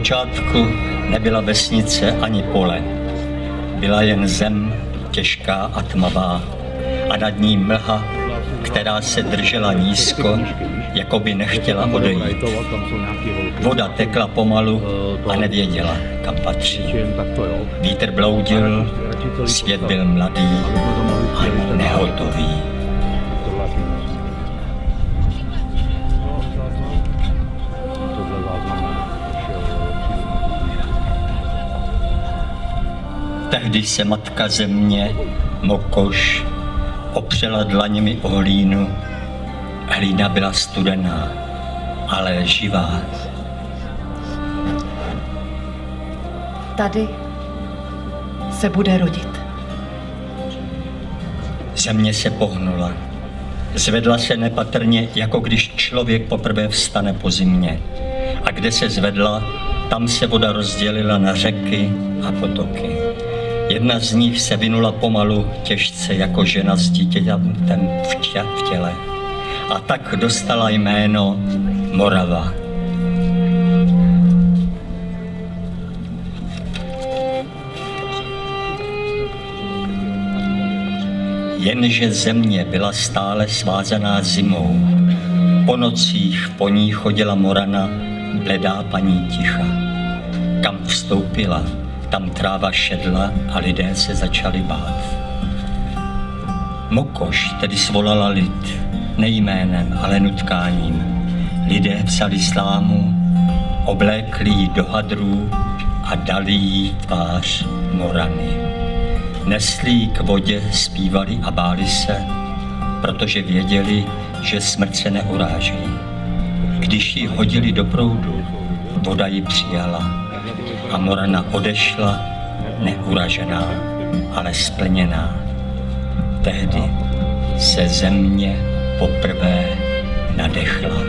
Zpočátku nebyla vesnice ani pole. Byla jen zem, těžká a tmavá, a nad ní mlha, která se držela nízko, jako by nechtěla odejít. Voda tekla pomalu a nevěděla, kam patří. Vítr bloudil, svět byl mladý a nehotový. Tehdy se matka země, Mokoš, opřela dlaněmi o hlínu. Hlína byla studená, ale živá. Tady se bude rodit. Země se pohnula. Zvedla se nepatrně, jako když člověk poprvé vstane po zimě. A kde se zvedla, tam se voda rozdělila na řeky a potoky. Jedna z nich se vinula pomalu, těžce, jako žena s dítětem v těle. A tak dostala jméno Morava. Jenže země byla stále svázaná zimou. Po nocích po ní chodila Morana, bledá paní ticha. Kam vstoupila, tam tráva šedla a lidé se začali bát. Mokoš tedy svolala lid, ne jménem, ale nutkáním. Lidé vzali slámu, oblékli ji do hadrů a dali jí tvář Morany. Nesli ji k vodě, zpívali a báli se, protože věděli, že smrt se neuráží. Když ji hodili do proudu, voda ji přijala a Morana odešla neuražená, ale splněná. Tehdy se země poprvé nadechla.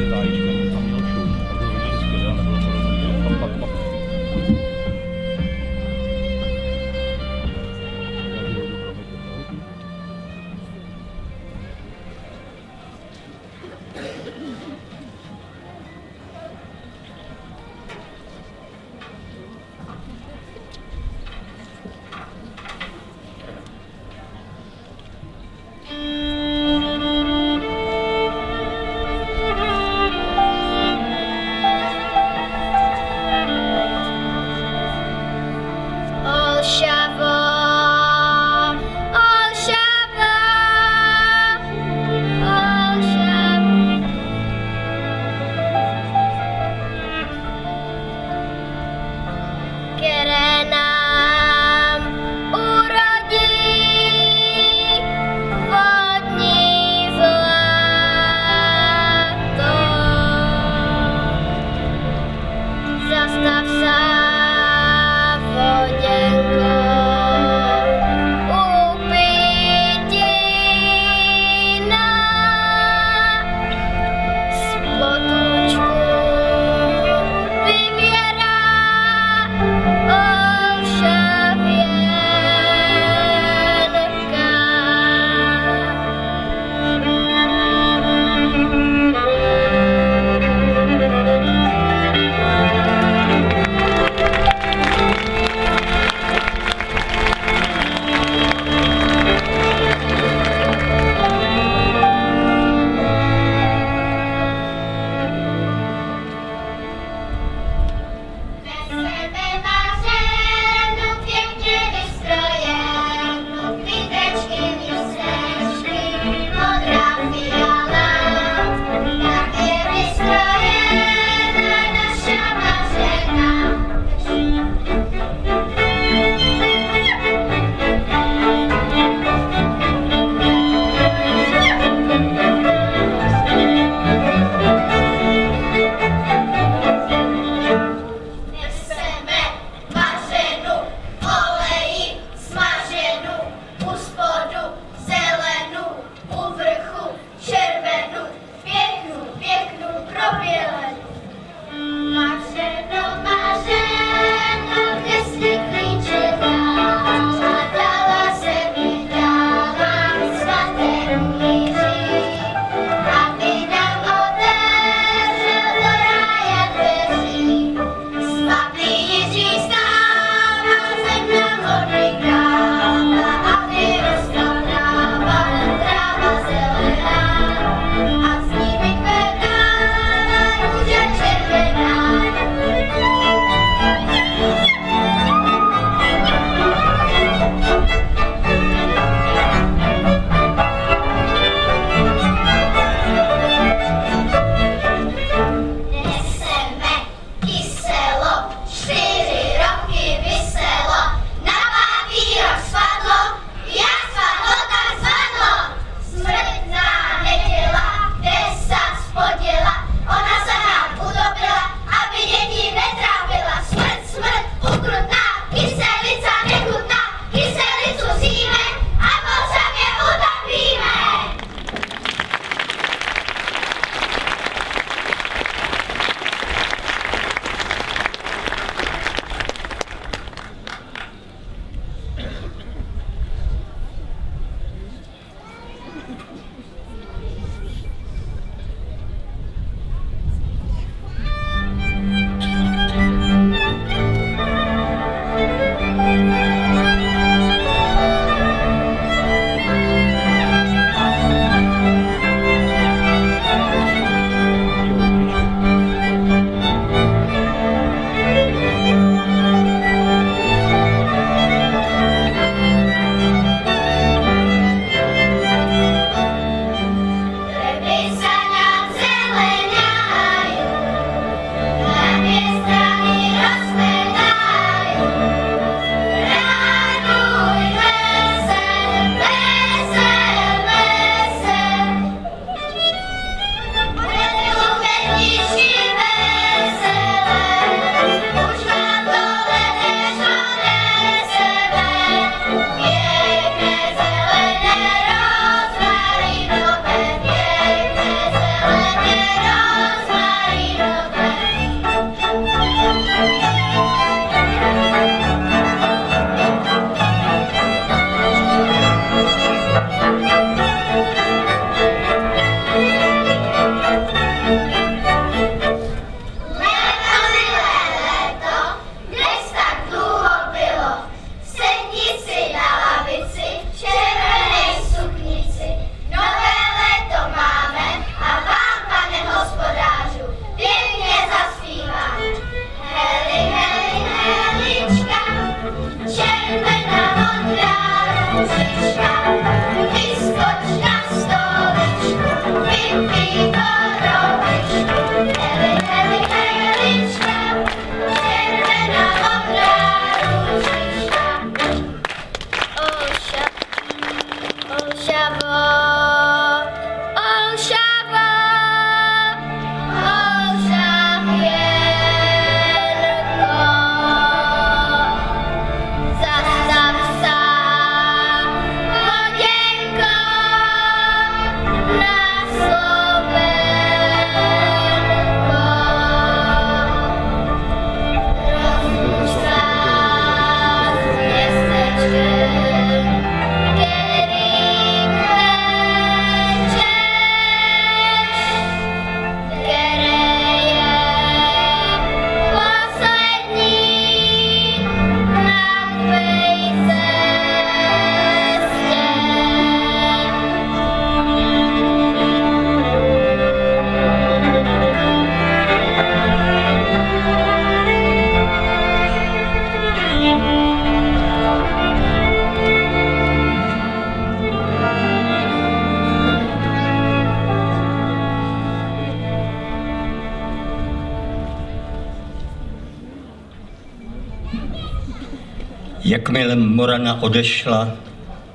Jakmile Morana odešla,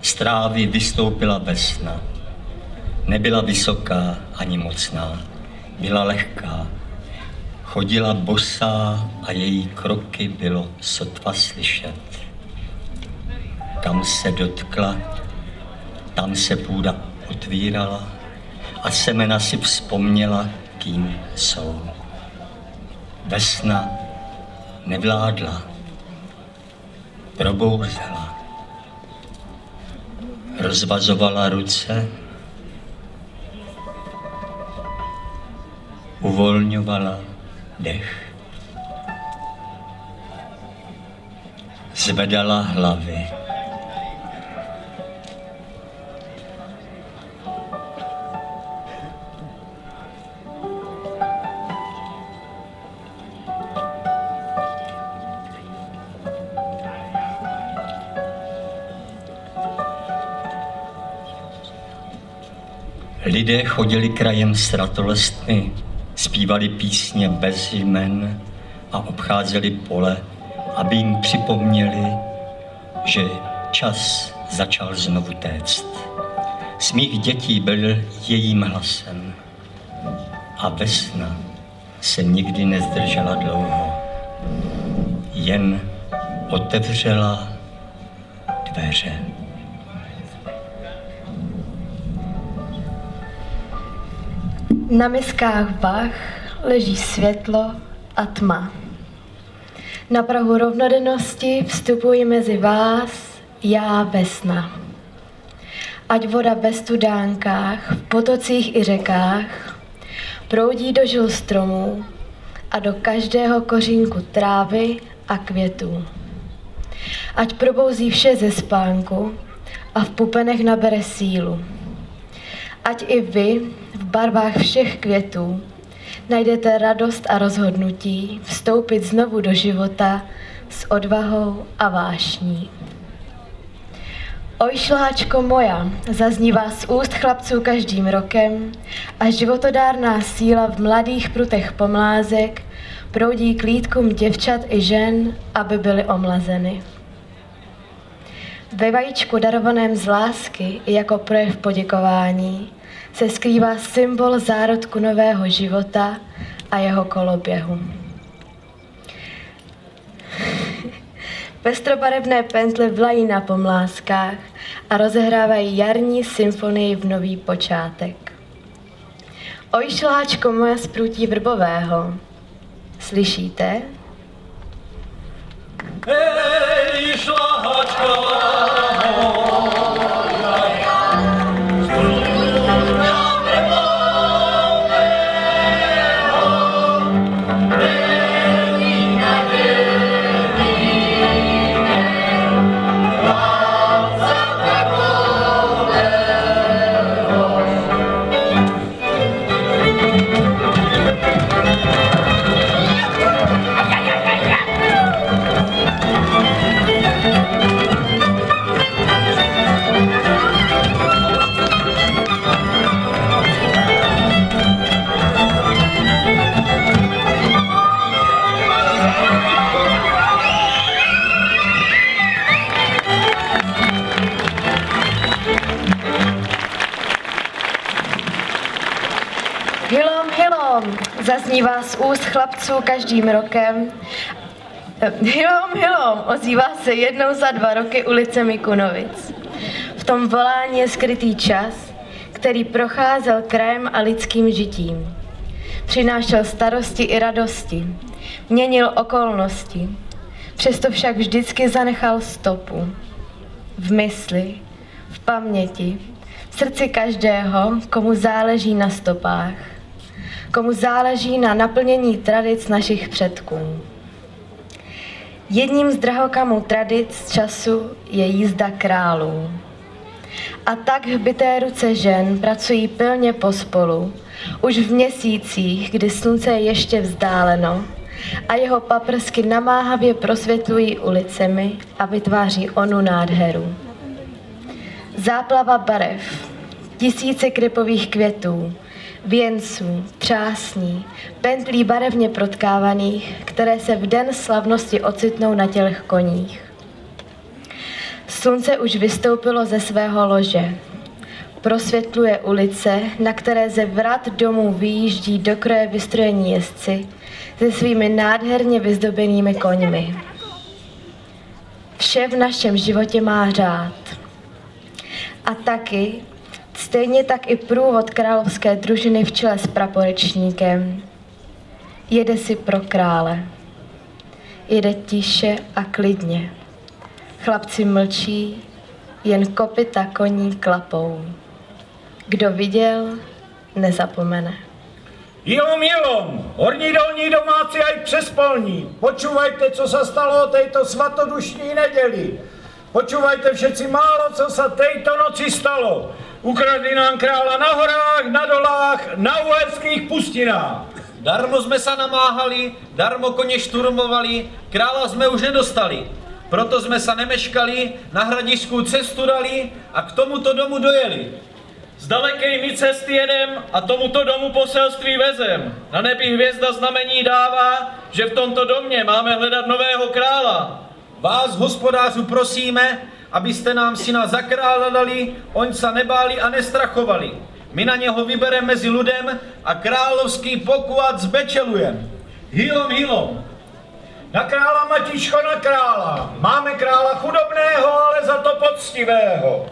z trávy vystoupila Vesna. Nebyla vysoká ani mocná, byla lehká. Chodila bosá a její kroky bylo sotva slyšet. Kam se dotkla, tam se půda otvírala a semena si vzpomněla, kým jsou. Vesna nevládla, probouzela, rozvazovala ruce, uvolňovala dech, zvedala hlavy. Lidé chodili krajem s ratolestmi, zpívali písně bez jmen a obcházeli pole, aby jim připomněli, že čas začal znovu téct. Smích dětí byl jejím hlasem a Vesna se nikdy nezdržela dlouho. Jen otevřela dveře. Na miskách vah leží světlo a tma. Na prahu rovnodennosti vstupuji mezi vás, já Vesna. Ať voda ve studánkách, v potocích i řekách proudí do žil stromů a do každého kořínku trávy a květů. Ať probouzí vše ze spánku a v pupenech nabere sílu. Ať i vy v barvách všech květů najdete radost a rozhodnutí vstoupit znovu do života s odvahou a vášní. Oj, šláčko moja, zaznívá z úst chlapců každým rokem a životodárná síla v mladých prutech pomlázek proudí k lítkům děvčat i žen, aby byly omlazeny. Ve vajíčku darovaném z lásky i jako projev poděkování se skrývá symbol zárodku nového života a jeho koloběhu. Pestrobarevné pentle vlají na pomlázkách a rozehrávají jarní symfonii v nový počátek. Oj, šláčko moja z prutí vrbového, slyšíte? Hej, šláčko! zaznívá z úst chlapců každým rokem. Hilom, hilom, ozývá se jednou za 2 roky ulicemi Kunovic. V tom volání je skrytý čas, který procházel krajem a lidským žitím. Přinášel starosti i radosti, měnil okolnosti, přesto však vždycky zanechal stopu. V mysli, v paměti, v srdci každého, komu záleží na stopách, komu záleží na naplnění tradic našich předků. Jedním z drahokamů tradic času je jízda králů. A tak hbité ruce žen pracují pilně pospolu, už v měsících, kdy slunce je ještě vzdáleno a jeho paprsky namáhavě prosvětlují ulicemi a vytváří onu nádheru. Záplava barev, tisíce krypových květů, věnců, třásní, pentlí barevně protkávaných, které se v den slavnosti ocitnou na tělech koních. Slunce už vystoupilo ze svého lože. Prosvětluje ulice, na které ze vrat domů vyjíždí do kroje vystrojení jezdci se svými nádherně vyzdobenými koňmi. Vše v našem životě má řád. A taky, stejně tak i průvod královské družiny v čele s praporečníkem. Jede si pro krále. Jede tiše a klidně. Chlapci mlčí, jen kopyta koní klapou. Kdo viděl, nezapomene. Jilom, jilom, horní, dolní, domáci a i přespolní. Počúvajte, co se stalo o tejto svatodušní neděli. Počúvajte všetci málo, co se tejto noci stalo. Ukradli nám krála na horách, na dolách, na uherských pustinách. Darmo jsme se namáhali, darmo koně šturmovali, krála jsme už nedostali. Proto jsme se nemeškali, na hradisku cestu dali a k tomuto domu dojeli. Z dalekej my cesty jedem a tomuto domu poselství vezem. Na nebi hvězda znamení dává, že v tomto domě máme hledat nového krála. Vás, hospodářů, prosíme, abyste nám syna za krála dali, oň se nebáli a nestrachovali. My na něho vybereme mezi lidem a královský poklad zbečelujem. Hilom, hilom. Na krála, Matičko, na krála. Máme krála chudobného, ale za to poctivého.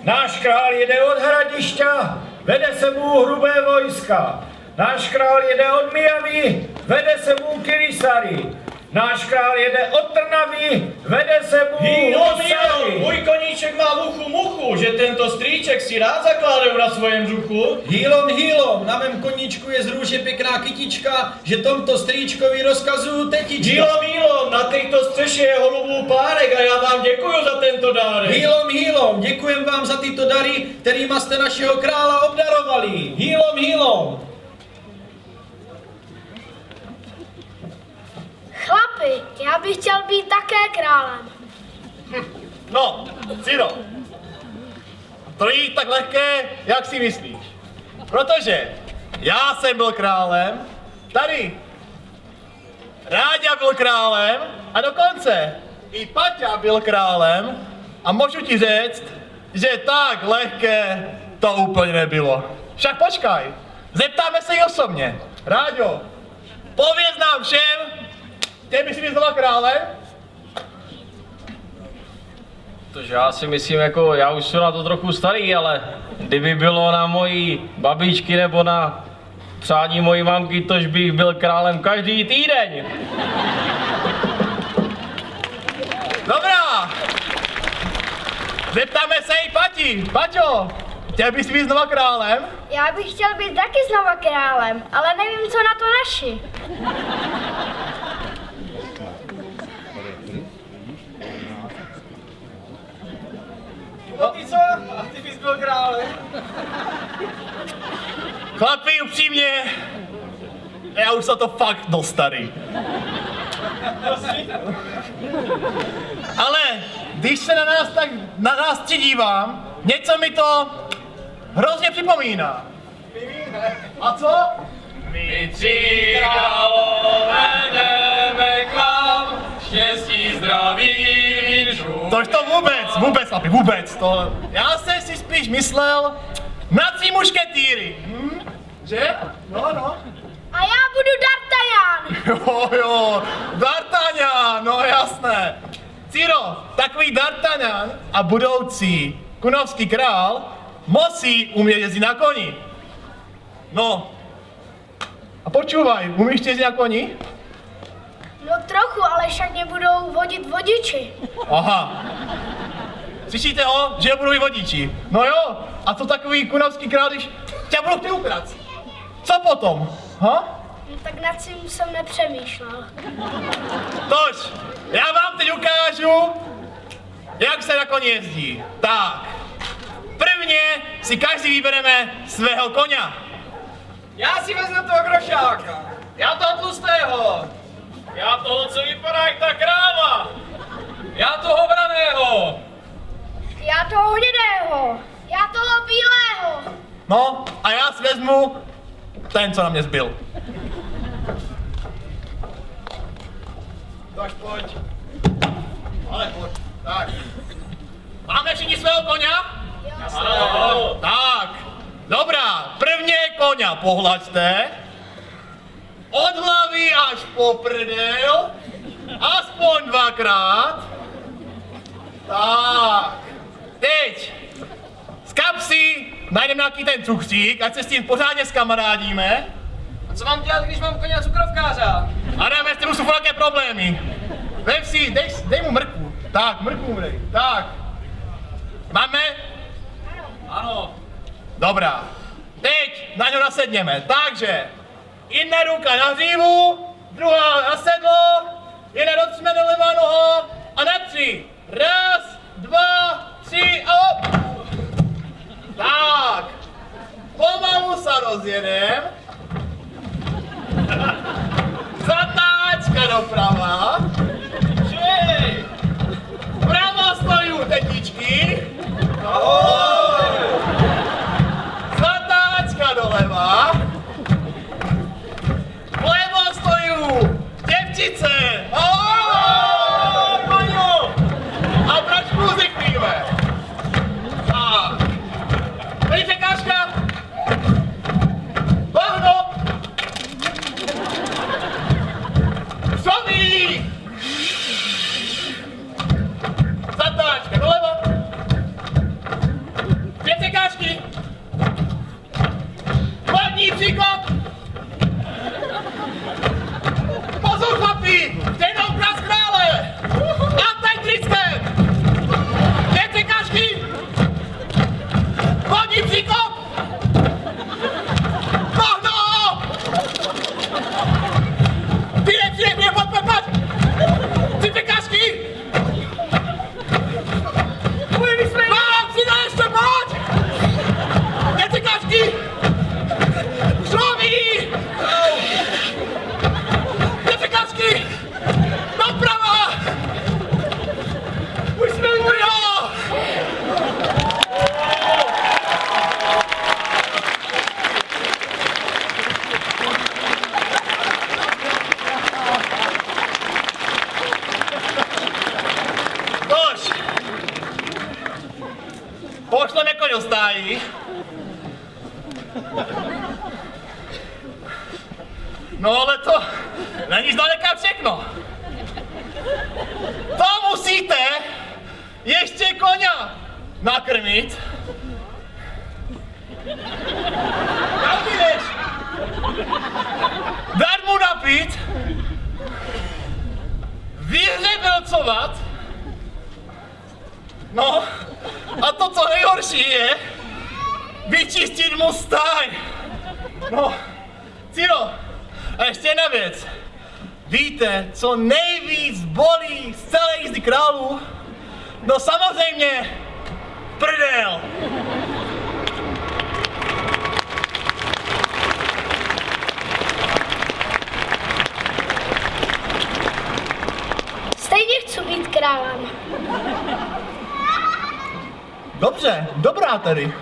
Náš král jede od hradišťa, vede sebou hrubé vojska. Náš král jede od Mijavy, vede sebou Kirisary. Náš král jede od Trnavy, vede sebou Husary. Můj koníček má v uchu muchu, že tento strýček si rád zakládá na svém břuchu. Hýlom, hýlom, na mém koníčku je z růže pěkná kytička, že tomto strýčkovi rozkazuju tetička. Hýlom, hýlom, na této střeše je holubů párek a já vám děkuju za tento dárek. Hýlom, hýlom, děkujem vám za tyto dary, kterýma jste našeho krála obdarovali. Hýlom, hýlom. Chlapi, já bych chtěl být také králem. No, Ciro, to není tak lehké, jak si myslíš. Protože já jsem byl králem, tady Ráďa byl králem a dokonce i Paťa byl králem a můžu ti říct, že tak lehké to úplně nebylo. Však počkaj, zeptáme se jí osobně. Ráďo, pověz nám všem, ty bys vyznala krále? Protože já si myslím, jako já už jsem na to trochu starý, ale kdyby bylo na mojí babičky nebo na přání mojí mamky, tož bych byl králem každý týden. Dobrá! Zeptáme se i Pati. Paťo, chtěl bys být znova králem? Já bych chtěl být taky znova králem, ale nevím, co na to naši. No ty co? A ty bys byl králem? Chlapi, upřímně, já už jsem to fakt dost starý. Ale když se na nás tři dívám, něco mi to hrozně připomíná. A co? My tři králové jdeme k vám, štěstí, zdraví, vínčů. Tož to vůbec, chlapi, vůbec. To, já jsem si spíš myslel na tři mušketýry. Že? No. A já budu D'Artagnan. Jo, D'Artagnan, no jasné. Ciro, takový D'Artagnan a budoucí kunovský král musí umět jezdit na koni. No, a počúvaj, umíš jezdit na koni? No trochu, ale však mě budou vodit vodiči. Aha. Slyšíte ho, že budou i vodiči? No jo, a co takový kunovský král, když tě budou chtět ukrat? Co potom? Ha? No tak nad tím jsem nepřemýšlel. Tož, já vám teď ukážu, jak se na koni jezdí. Tak, prvně si každý vybereme svého koně. Já si vezmu toho grošáka. Já toho tlustého. Já toho, co vypadá jak ta kráva. Já toho vraného. Já toho hnědého. Já toho bílého. No, a já si vezmu ten, co na mě zbyl. Tak pojď. Ale pojď. Tak. Máme všichni svého koně? Ano. Tak. Dobrá, prvně koně pohlaďte. Od hlavy až po prdel. Aspoň dvakrát. Tak. Teď. Z kapsy najdeme nějaký ten cukřík, ať se s tím pořádně skamarádíme. A co mám dělat, když mám koně a cukrovkáře? A dáme s tím jsou nějaké problémy. Vem si, dej mu mrkvu. Tak, mrkvu mu dej. Tak. Máme? Ano. Dobrá. Teď na něho nasedněme. Takže jedna ruka na hřívu, druhá na sedlo, jedna do třmene levá noha a na 3. 1, 2, 3 a hop. Tak. Pomalu se rozjedem. Zatáčka doprava. 3. Vpravo stojí tetičky. Zatáčka doleva. Vlevo stojí děvčice. A trošku zrychlíme. Tak. Tady překážka. Bahno. Šový. Zatáčka doleva. 2 překážky. Hlavní příklad. Pozor chlapi, jdej na ukras krále. A tady trickem. 2 překážky. Hlavní příklad. Bahno. Přijde, pojď. 3 překážky. Mám, přidá ještě, pojď. 2 překážky. Šroví. 2 překážky. Doprava. Už jsme jo. Tož. Pošleme koň do stájí. No ale to není zdaleka všechno. To musíte ještě koně nakrmit. Kam jdeš? Dát mu napít. Vyhřebelcovat. No a to, co nejhorší je, vyčistit mu stáj. No, Ciro, a ještě jedna věc. Víte, co nejvíc bolí z celé jízdy králů? No samozřejmě, prdel. Stejně chci být králem. Dobře, dobrá tady.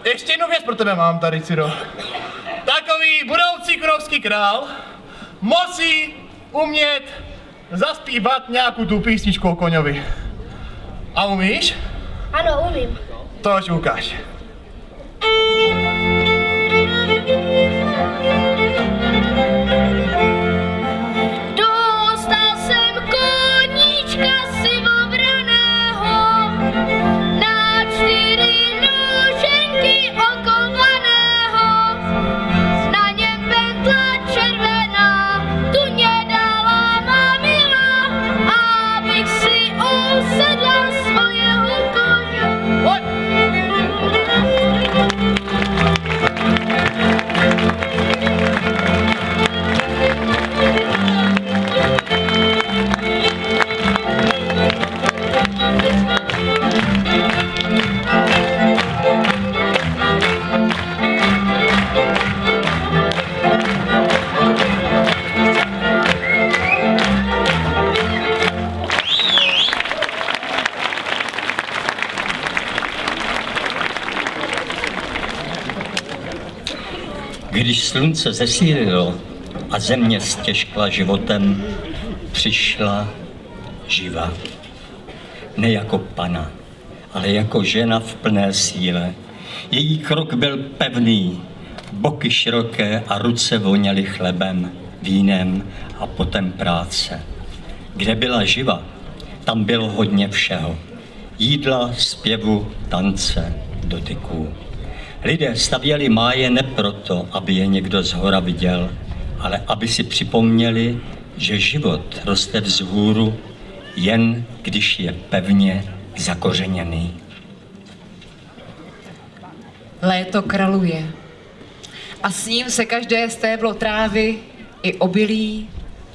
Ještě jednu věc pro tebe mám tady, Ciro. Takový budoucí kunovský král musí umět zaspívat nějakou tu písničku o koňovi. A umíš? Ano, umím. Tož ukáž. Když slunce zesílilo a země stěžkla životem, přišla živa. Ne jako pana, ale jako žena v plné síle. Její krok byl pevný, boky široké a ruce voněly chlebem, vínem a potem práce. Kde byla živa, tam bylo hodně všeho. Jídla, zpěvu, tance, dotyků. Lidé stavěli máje ne proto, aby je někdo zhora viděl, ale aby si připomněli, že život roste vzhůru, jen když je pevně zakořeněný. Léto kraluje a s ním se každé stéblo trávy i obilí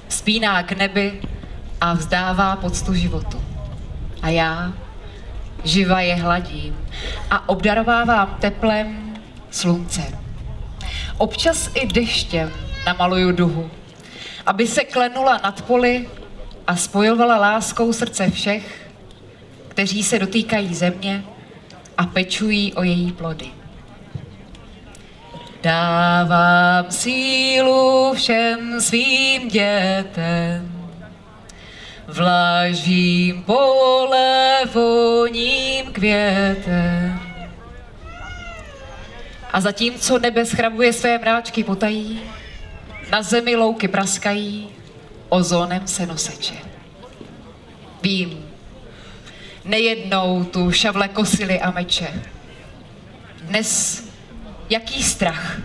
vzpíná k nebi a vzdává poctu životu. A já živa je hladím a obdarovávám teplem sluncem. Občas i deštěm namaluju duhu, aby se klenula nad poli a spojovala láskou srdce všech, kteří se dotýkají země a pečují o její plody. Dávám sílu všem svým dětem, vlažím pole voním květem. A zatímco nebe schrabuje své mráčky potají, na zemi louky praskají, ozónem se noseče. Vím, nejednou tu šavle kosily a meče. Dnes jaký strach.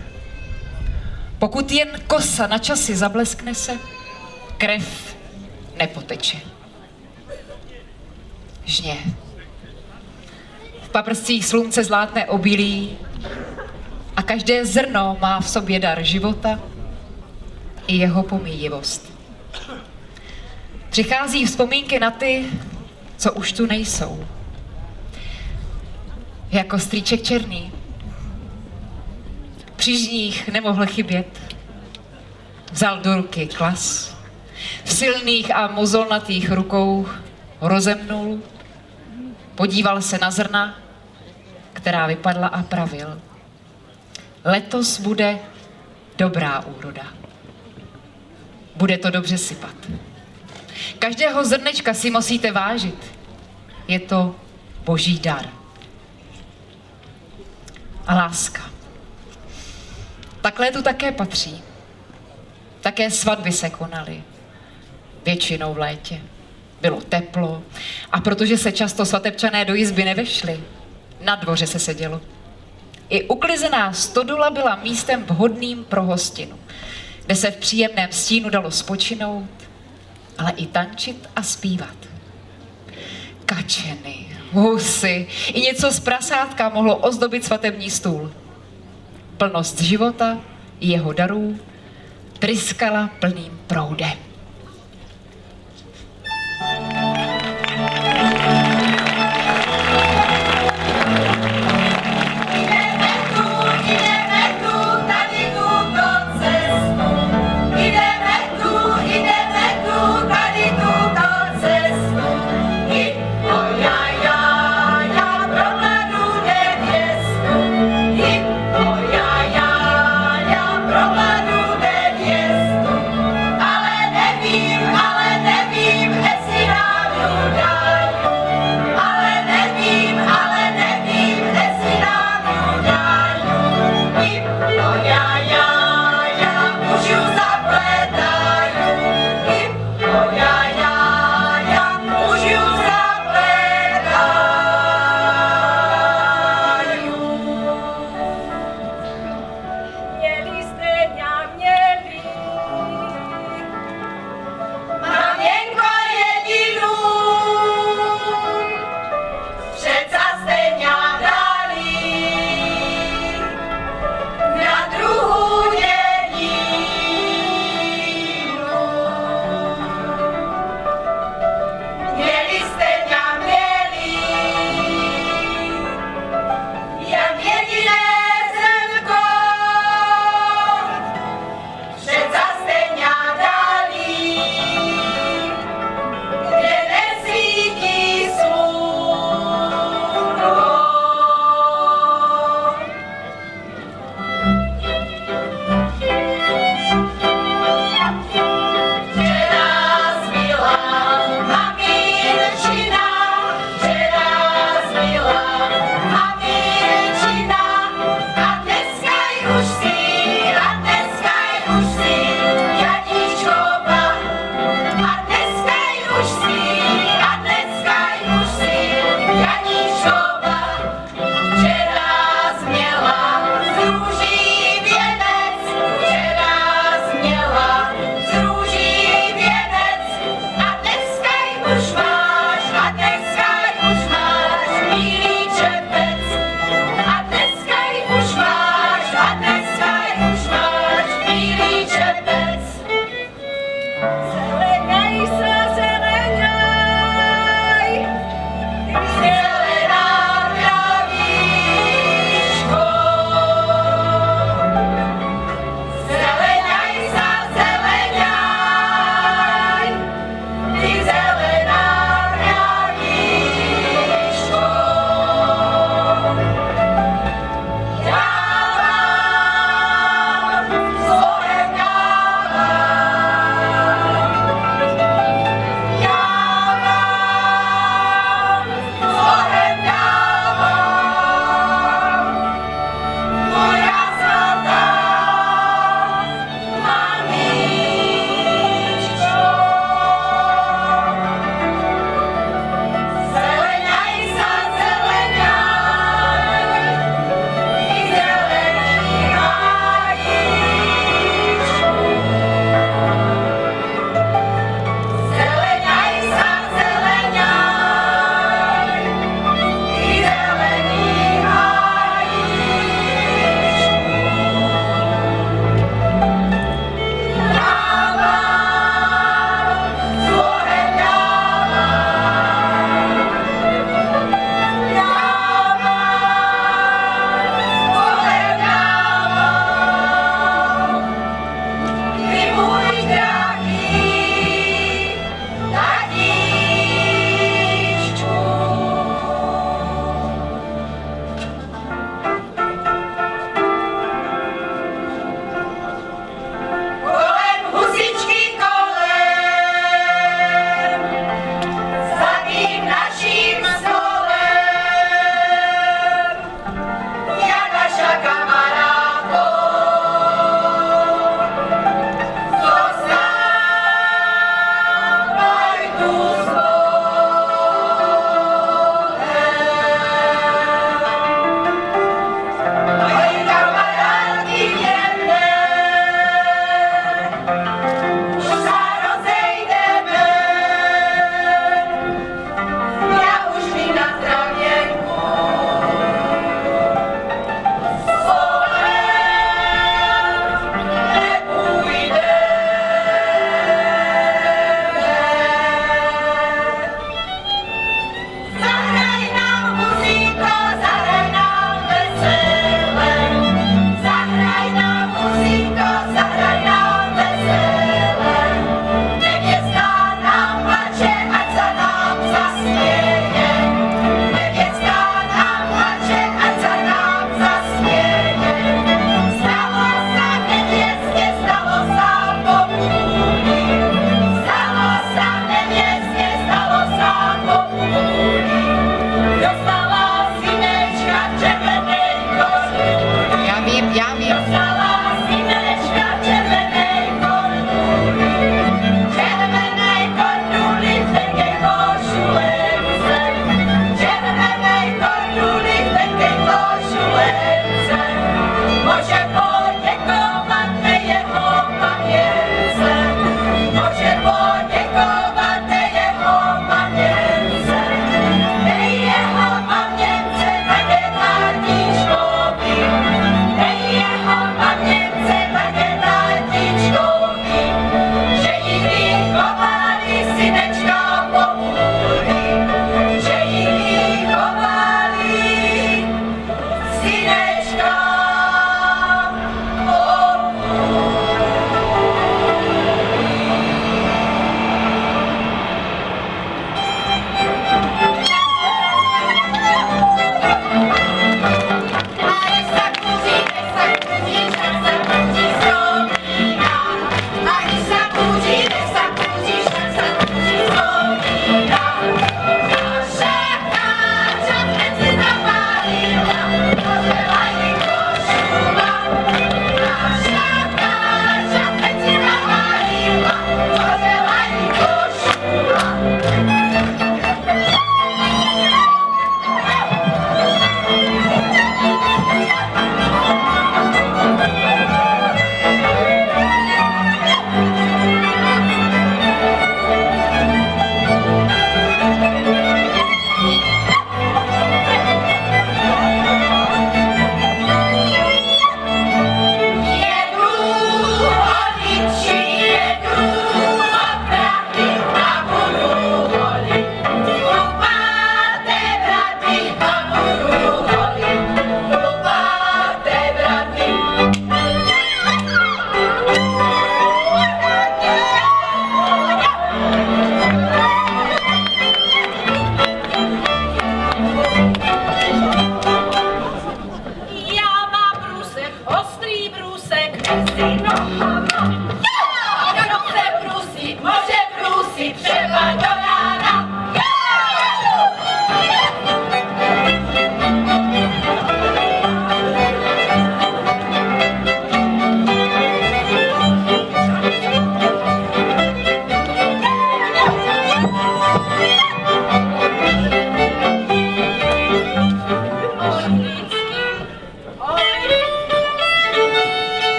Pokud jen kosa na časy zableskne se, krev nepoteče. Žně. V paprscích slunce zlátne obilí a každé zrno má v sobě dar života i jeho pomíjivost. Přichází vzpomínky na ty, co už tu nejsou. Jako strýček černý. Při žních nemohl chybět. Vzal do ruky klas. V silných a mozolnatých rukou rozemnul. Podíval se na zrna, která vypadla a pravil. Letos bude dobrá úroda. Bude to dobře sypat. Každého zrnečka si musíte vážit. Je to boží dar. A láska. Takhle tu také patří. Také svatby se konaly. Většinou v létě. Bylo teplo a protože se často svatebčané do jizby nevešli, na dvoře se sedělo. I uklizená stodula byla místem vhodným pro hostinu, kde se v příjemném stínu dalo spočinout, ale i tančit a zpívat. Kačeny, husy i něco z prasátka mohlo ozdobit svatební stůl. Plnost života i jeho darů tryskala plným proudem. Ale ne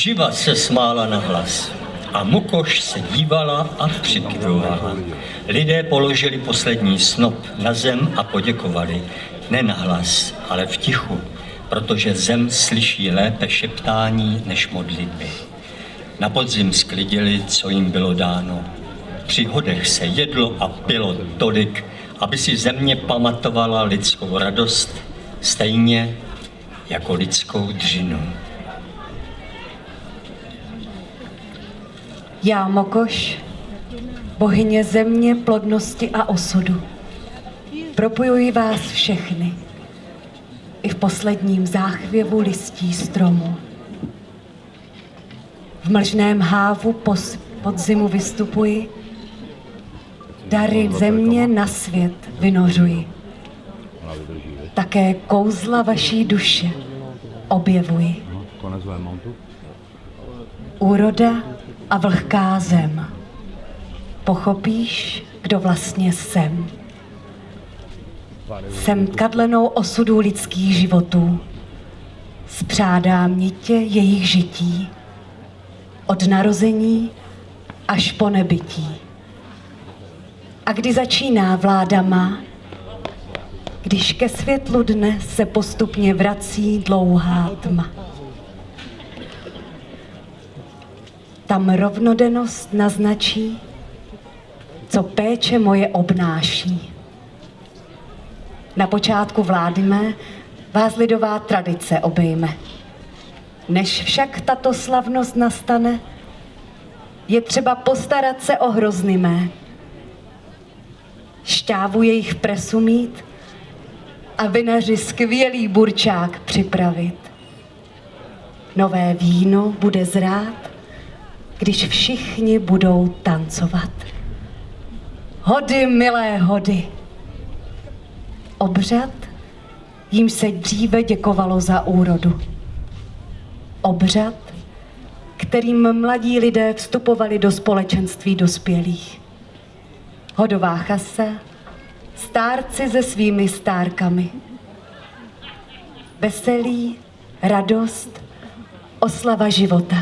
Živa se smála na hlas a Mokoš se dívala a přikyvovala. Lidé položili poslední snop na zem a poděkovali. Ne nahlas, ale v tichu, protože zem slyší lépe šeptání než modlitby. Na podzim sklidili, co jim bylo dáno. Při hodech se jedlo a pilo tolik, aby si země pamatovala lidskou radost, stejně jako lidskou dřinu. Já, Mokoš, bohyně země, plodnosti a osudu, propojuji vás všechny i v posledním záchvěvu listí stromu. V mlžném hávu podzimu vystupuji, dary země na svět vynořuji. Také kouzla vaší duše objevuji. Úroda a vlhká zem. Pochopíš, kdo vlastně jsem. Jsem tkadlenou osudů lidských životů. Spřádám nitě jejich žití. Od narození až po nebytí. A kdy začíná vláda má, když ke světlu dne se postupně vrací dlouhá tma. Tam rovnodennost naznačí, co péče moje obnáší. Na počátku vlády mé vás lidová tradice obejme. Než však tato slavnost nastane, je třeba postarat se o hrozny mé. Šťávu jejich presu mít a vinaři skvělý burčák připravit. Nové víno bude zrát, když všichni budou tancovat. Hody, milé hody. Obřad, jímž se dříve děkovalo za úrodu. Obřad, kterým mladí lidé vstupovali do společenství dospělých. Hodová chasa, stárci se svými stárkami. Veselí, radost, oslava života.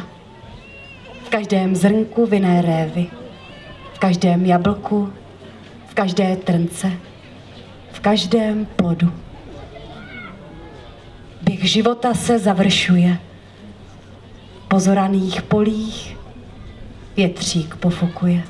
V každém zrnku vinné révy, v každém jablku, v každé trnce, v každém plodu. Běh života se završuje. Po zoraných polích větřík pofukuje.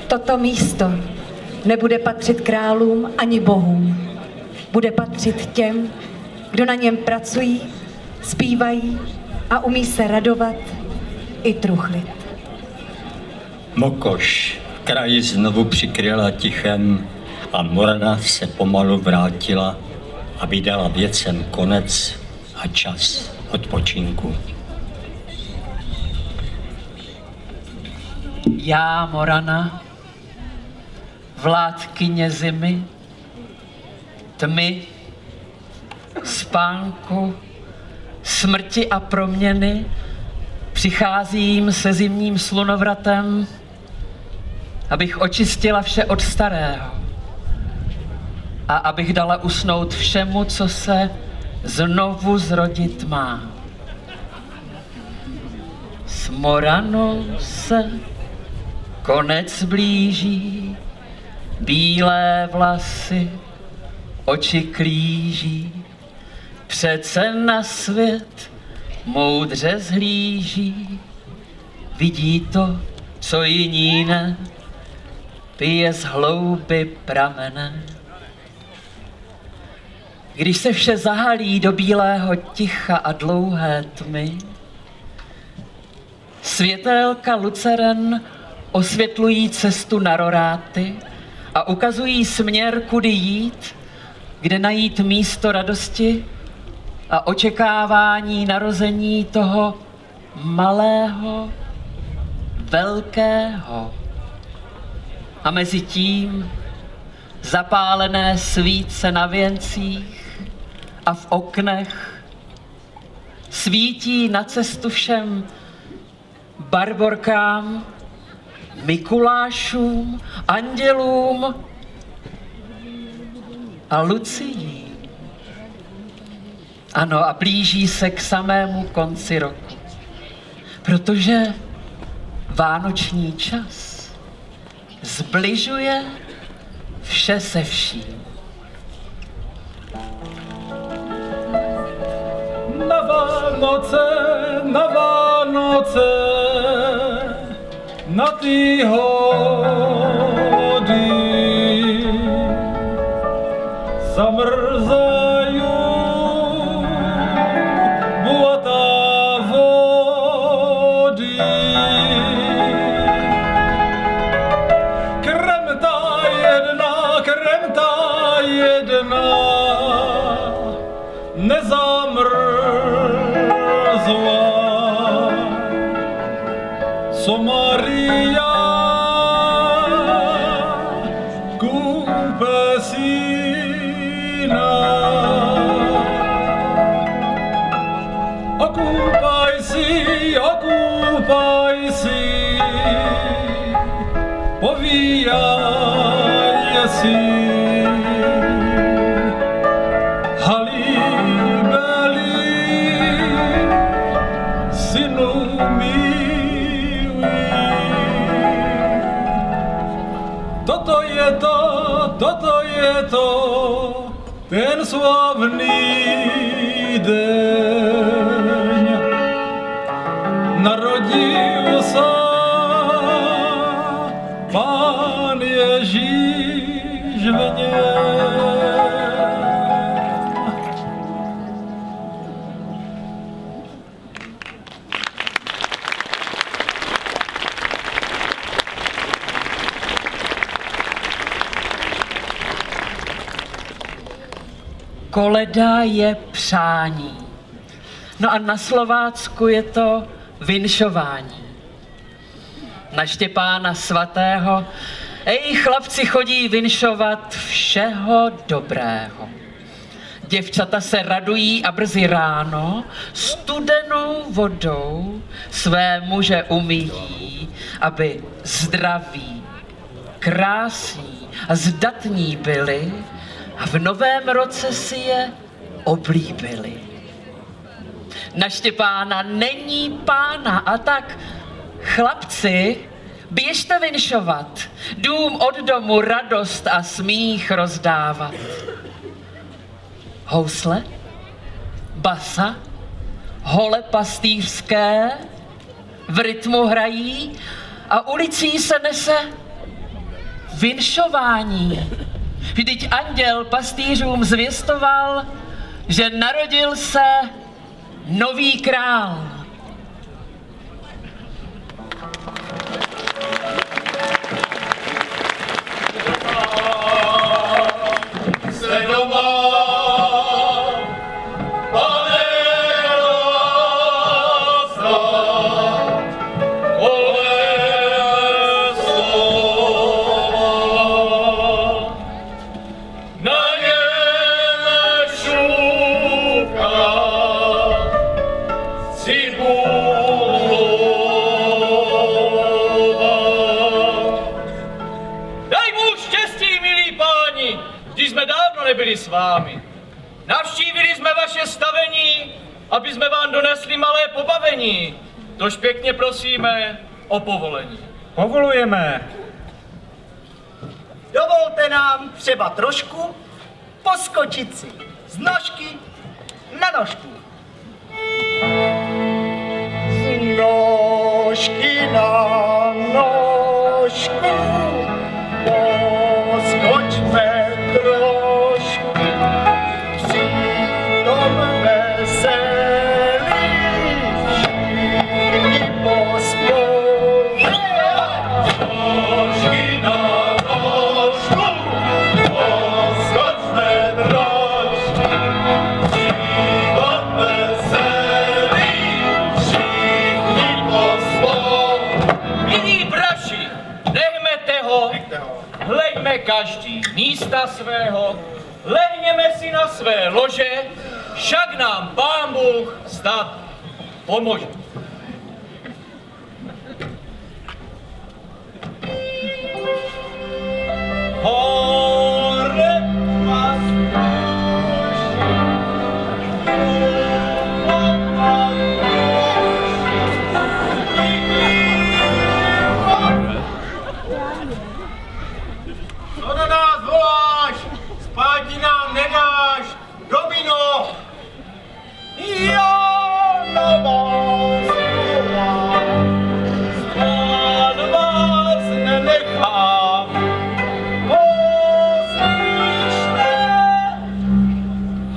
Toto místo nebude patřit králům ani bohům. Bude patřit těm, kdo na něm pracují, zpívají a umí se radovat i truchlit. Mokoš v kraji znovu přikryla tichem a Morana se pomalu vrátila, aby dala věcem konec a čas odpočinku. Já, Morana, vládkyně zimy, tmy, spánku, smrti a proměny, přicházím se zimním slunovratem, abych očistila vše od starého a abych dala usnout všemu, co se znovu zrodit má. S Moranou se konec blíží, bílé vlasy, oči klíží, přece na svět moudře zhlíží, vidí to, co jiní ne, pije z hlouby pramene. Když se vše zahalí do bílého ticha a dlouhé tmy, světelka luceren osvětlují cestu na roráty a ukazují směr, kudy jít, kde najít místo radosti a očekávání narození toho malého, velkého. A mezi tím zapálené svíce na věncích a v oknech svítí na cestu všem barborkám, Mikulášům, andělům a Lucii. Ano, a blíží se k samému konci roku, protože vánoční čas zbližuje vše se vším. Na Vánoce, na ty hody zamrzají bohatá vody. Kremta jedna nezamrzla, co Maria kupe syna. Okupaj si, povíjaj si. Toto je to, ten slavný deň. Narodil se Pán Ježíš v něm. Koleda je přání. No a na Slovácku je to vinšování. Na Štěpána svatého, chlapci chodí vinšovat všeho dobrého. Děvčata se radují a brzy ráno studenou vodou své muže umyjí, aby zdraví, krásní a zdatní byli a v novém roce si je oblíbili. Na Štěpána není pána a tak, chlapci, běžte vinšovat, dům od domu radost a smích rozdávat. Housle, basa, hole pastýřské v rytmu hrají a ulicí se nese vinšování. Vždyť anděl pastýřům zvěstoval, že narodil se nový král. Jste doma, pane láska, kolesova, na něm šuka cibulova. Daj mu štěstí, milí páni, když jsme dávno nebyli s vámi. Navštívili jsme vaše stavení, aby jsme vám donesli malé pobavení. Tož pěkně prosíme o povolení. Povolujeme. Dovolte nám třeba trošku poskočit si z nožky na nožku. Z nožky na nožku poskočme trošku, přitom veselí všichni pospolu. Nožky na nožku, poskočme trošku, přitom veselí všichni pospolu. Milí braši, nechmete ho, hleďme každý místa svého, lehněme si na své lože, však nám Pán Bůh snad pomůže. Hore vás Co na nás voláš? Spáti nám nedáš, Domino! Já na vás volám, Pán vás nenechá. poslyšte,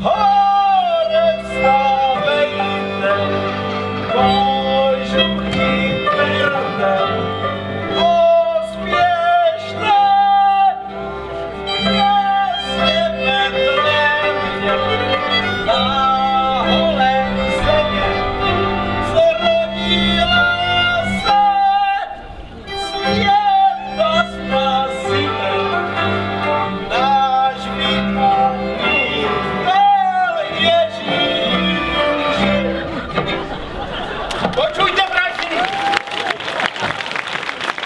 hore vstávejte, kožuchy berte, pospěšte, městě Betlémě, na holém země, zrodila se světa spasitel, náš vykupitel Ježíš. Počujte, braši!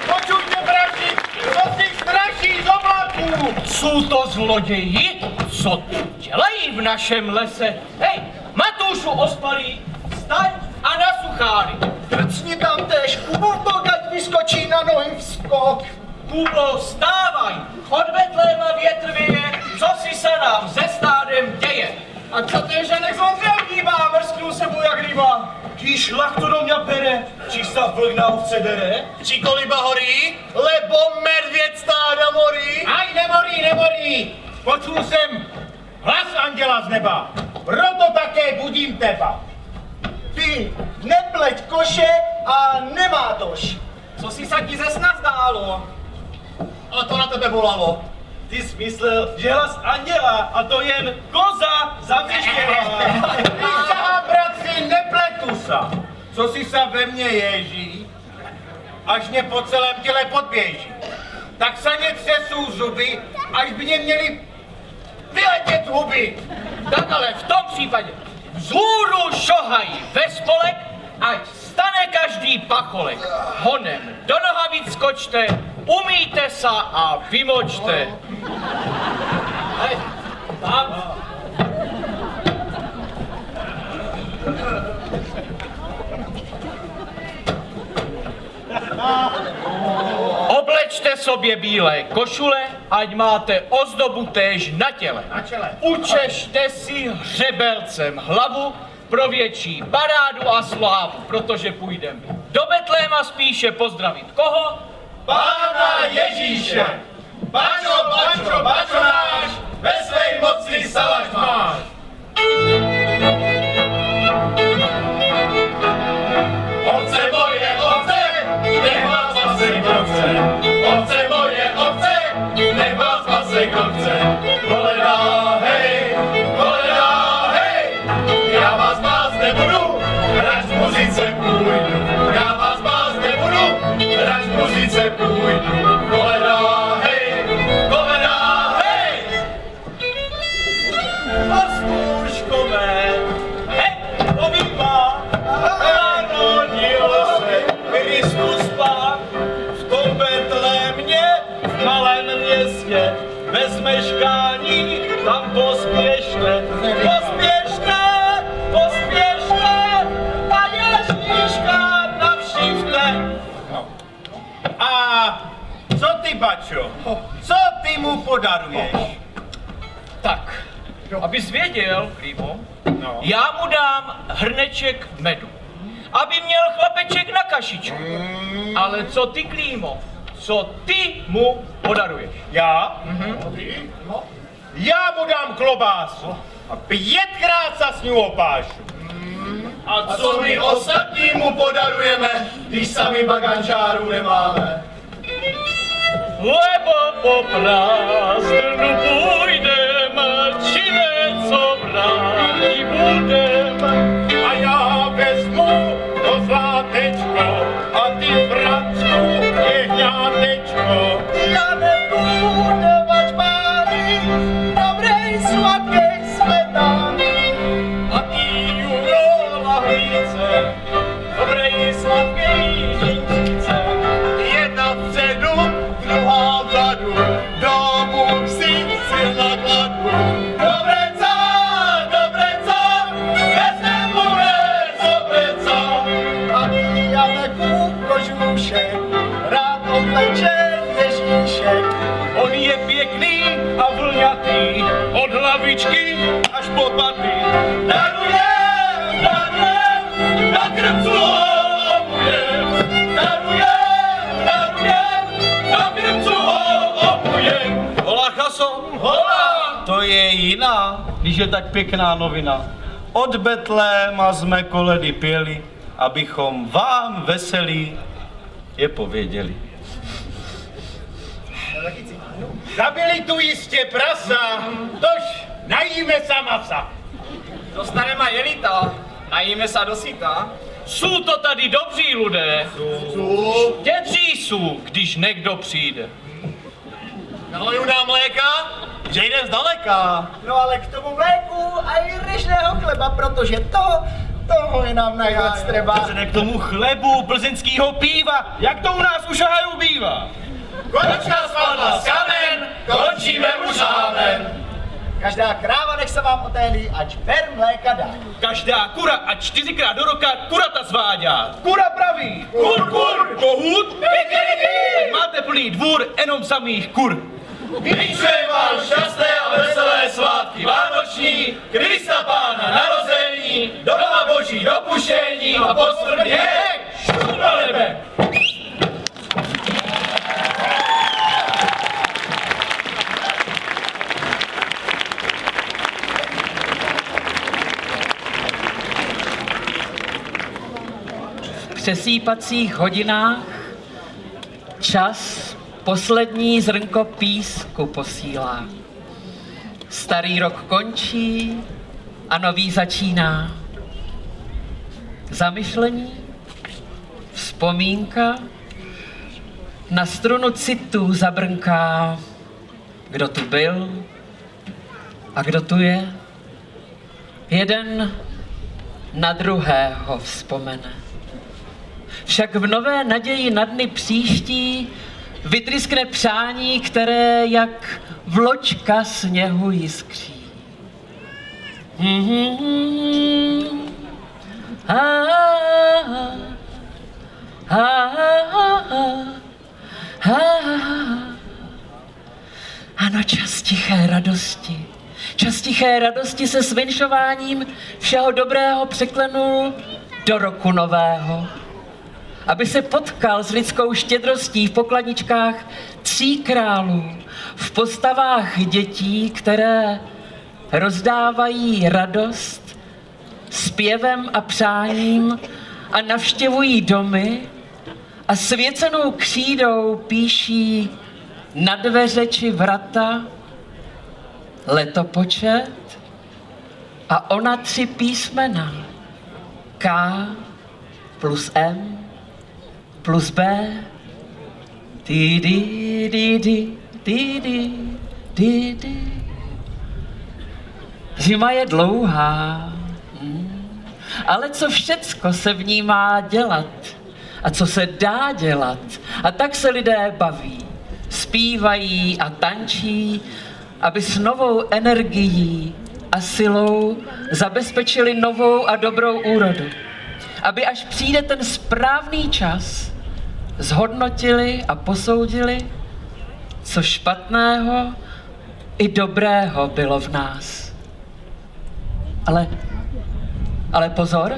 Počujte, braši! Co si straší z oblaků? Jsou to zloději? Co tu dělají v našem lese? Hej, Matoušu ospalý, vstaň a nasucháli. Drcni tam též Kubu, ať vyskočí na nohy vskok. Kubo, vstávaj! Od Betléma větr věje, co si se nám se stádem děje? A co teže nezomřel dívá, mrsknul se mu jak ryba. Ký šlach to do mě pere, či sa vlk na ovce dere? Či koliba horí, lebo medvěd stáda morí. Aj, nemorí! Počul jsem hlas anděla z neba, proto také budím teba. Ty, nepleť koše a nemá tož. Co si sa ti ze sna zdálo? A to na tebe volalo. Ty jsi myslel, že hlas anděla, a to jen koza zavřeštěla. Prísahám, bratři, nepletu sa. Co si sa ve mně ježí, až mě po celém těle podběží. Tak sa netřesou zuby, až by mě měli vyletět huby. Tak ale v tom případě vzhůru šohají ve spolek, ať stane každý pacholek. Honem do nohavic skočte, umýjte se a vymočte. Hej, tam. Oblečte sobě bílé košule, ať máte ozdobu též na těle. Učešte si hřebelcem hlavu pro větší parádu a slávu, protože půjdeme do Betléma spíše pozdravit koho? Pána Ježíše! bačo náš, ve své moci salaš máš. Ovce moje, ovce, nech vás pasej ovce. Ovce moje, ovce, nech vás pasej ovce. Koledá, hej, já vás mást nebudu, raž z muzice půjdu. Já vás mást nebudu, raž z muzice půjdu. Koledá, hej, Pastuškové, hej, to bývá, narodil se Kristus Pán v tom Betlémě, v malém městě, bez meškání, tam pospěšné, a Ježíška navštívte. A co ty, bačo, co ty mu podaruješ? Tak, abys věděl, Klímo, já mu dám hrneček medu, aby měl chlapeček na kašičku. Ale co ty, Klímo, co ty mu podaruješ? Já? Já mu dám klobásu a 5krát sa s ňou opášu. A co my ostatní mu podarujeme, když sami bagančáru nemáme? Lebo po prázdnu půjdem, či něco brání budem. A já vezmu to zlátečko a ty, Francku, jehňátečko. Já nebudu vačbány, dobrej sladkej smetany. A ty, Juro, lahvice, dobrej sladkej žinčice. Jedna vpředu, druhá vzadu, domů si nakladu. Dobreca, bez nebude zobreca. A ty, Janeku, kožušek, rád obleče Ježíšek. On je pěkný a vlňatý, od hlavičky až po paty. Darujem, na krmcu ho obujem. Darujem, na krmcu ho obujem. Hola, chaso, Hola! to je jiná, když je tak pěkná novina. Od Betléma jsme koledy pěli, abychom vám veselí je pověděli. Zabili tu jistě prasa, tož najíme sa masa. Dostaneme jelita, najíme sa do syta. Jsou to tady dobří lidé, štědří jsou, když někdo přijde. Naliju nám mléka, že jde zdaleka. No ale k tomu mléku a i ryžného chleba, protože toho je nám najvíc třeba. K tomu chlebu plzeňského píva, jak to u nás už hajou bývá. Konečka spadla z kamen, končíme už rámen. Každá kráva nech se vám otélí, ať ber mléka dá. Každá kura, ať 4krát do roka kurata zvádá. Kura praví, kur, kohut, ať máte plný dvůr jenom samých kur. Vyčujem vám šťastné a veselé svátky vánoční, Krista Pána narození, do doma Boží dopuštění a posvrdně šup do nebe. V přesýpacích hodinách čas poslední zrnko písku posílá. Starý rok končí a nový začíná. Zamyšlení, vzpomínka, na strunu citu zabrnká. Kdo tu byl a kdo tu je? Jeden na druhého vzpomene. Však v nové naději na dny příští vytryskne přání, které jak vločka sněhu jiskří. Ano, čas tiché radosti. Čas tiché radosti se svinšováním všeho dobrého překlenul do roku nového. aby se potkal s lidskou štědrostí v pokladničkách 3 králů, v postavách dětí, které rozdávají radost zpěvem a přáním a navštěvují domy a svěcenou křídou píší na dveře či vrata letopočet a ona 3 písmena K plus M plus B di di di di di di di di. Zima je dlouhá, ale co všecko se v ní má dělat a co se dá dělat. A tak se lidé baví, zpívají a tančí, aby s novou energií a silou zabezpečili novou a dobrou úrodu. Aby až přijde ten správný čas, zhodnotili a posoudili, co špatného i dobrého bylo v nás. Ale pozor,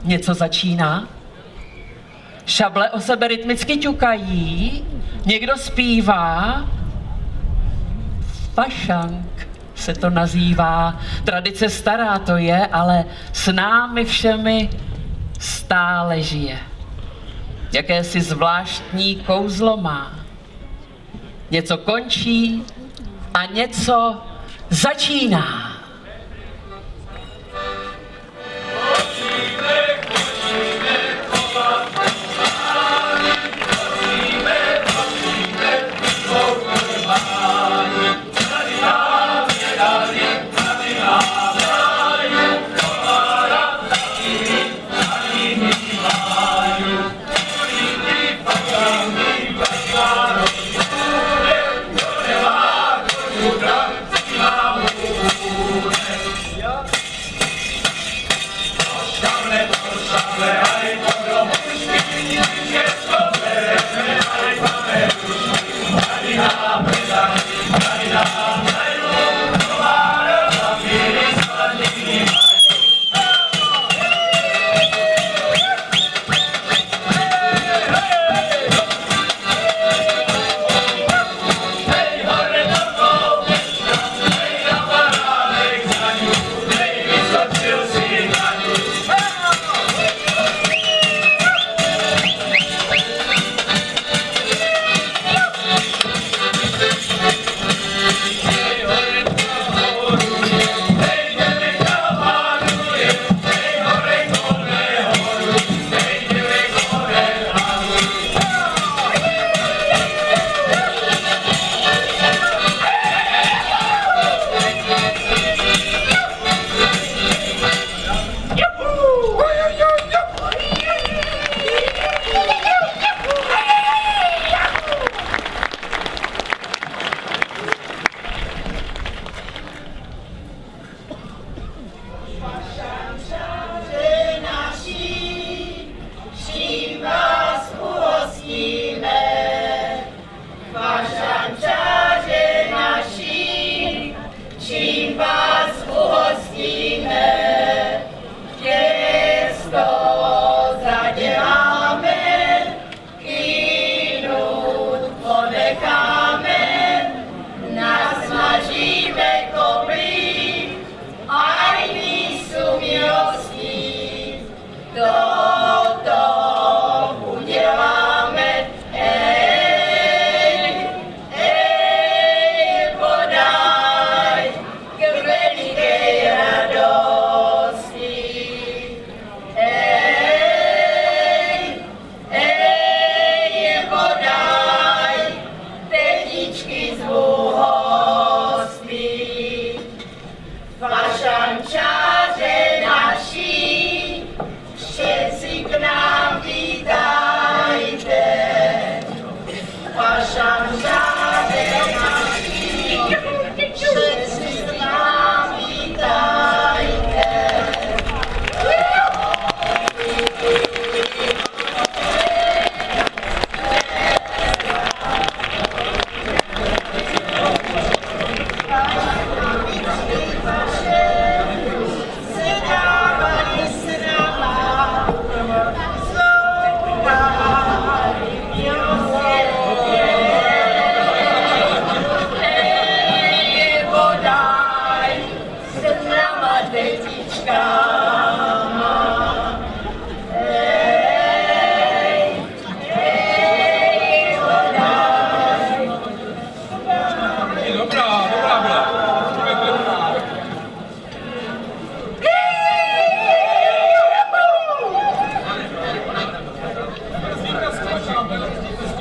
něco začíná. Šable o sebe rytmicky ťukají, někdo zpívá. Fašank se to nazývá. Tradice stará to je, ale s námi všemi stále žije. Jakési zvláštní kouzlo má. Něco končí a něco začíná.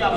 A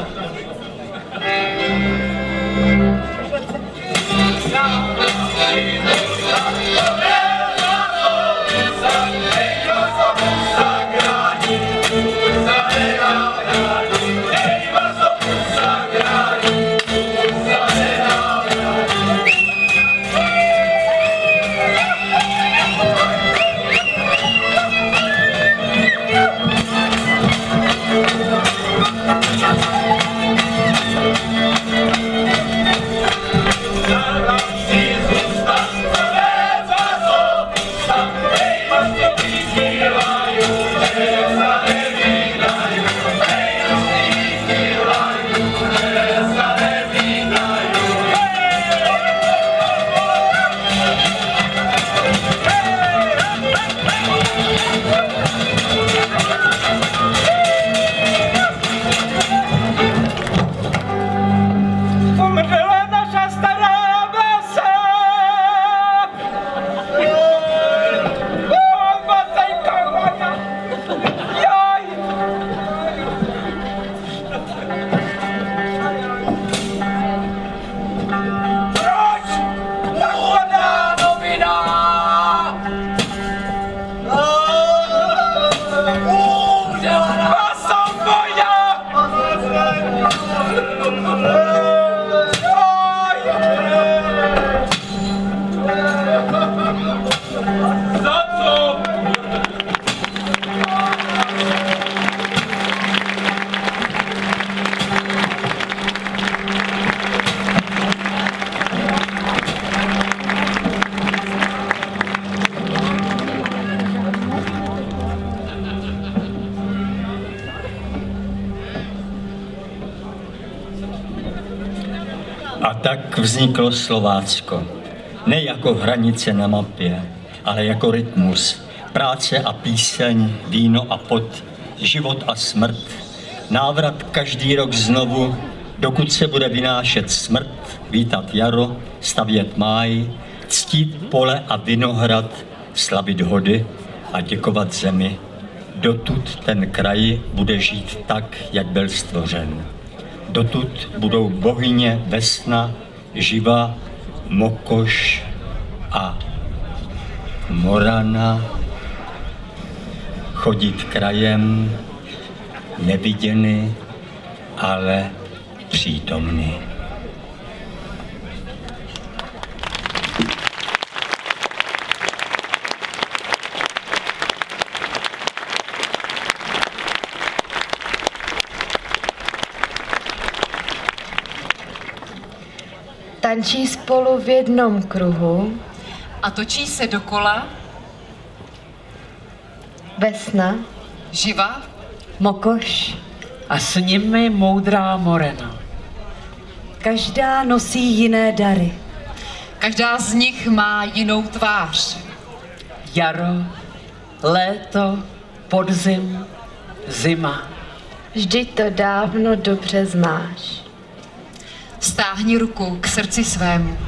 tak vzniklo Slovácko. Ne jako hranice na mapě, ale jako rytmus. Práce a píseň, víno a pot, život a smrt. Návrat každý rok znovu, dokud se bude vynášet smrt, vítat jaro, stavět máj, ctít pole a vinohrad, slavit hody a děkovat zemi. Dotud ten kraj bude žít tak, jak byl stvořen. Dotud budou bohyně Vesna, Živa, Mokoš a Morana chodit krajem neviděny, ale přítomny. Tančí spolu v jednom kruhu a točí se dokola Vesna, Živa, Mokoš. A s nimi moudrá Morena. Každá nosí jiné dary. Každá z nich má jinou tvář. Jaro, léto, podzim, zima. vždyť to dávno dobře znáš. Stáhni ruku k srdci svému,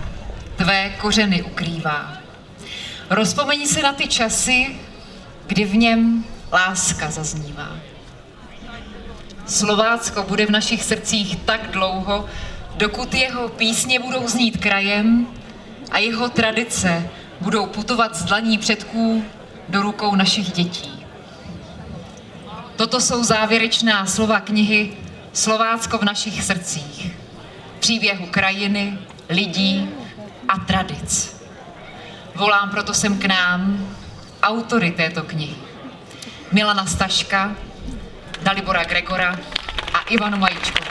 tvé kořeny ukrývá. Rozpomeň si na ty časy, kdy v něm láska zaznívá. Slovácko bude v našich srdcích tak dlouho, dokud jeho písně budou znít krajem a jeho tradice budou putovat z dlaní předků do rukou našich dětí. Toto jsou závěrečná slova knihy Slovácko v našich srdcích. Příběhu krajiny, lidí a tradic. Volám proto sem k nám autory této knihy. Milana Staška, Dalibora Gregora a Ivanu Majíčkovou.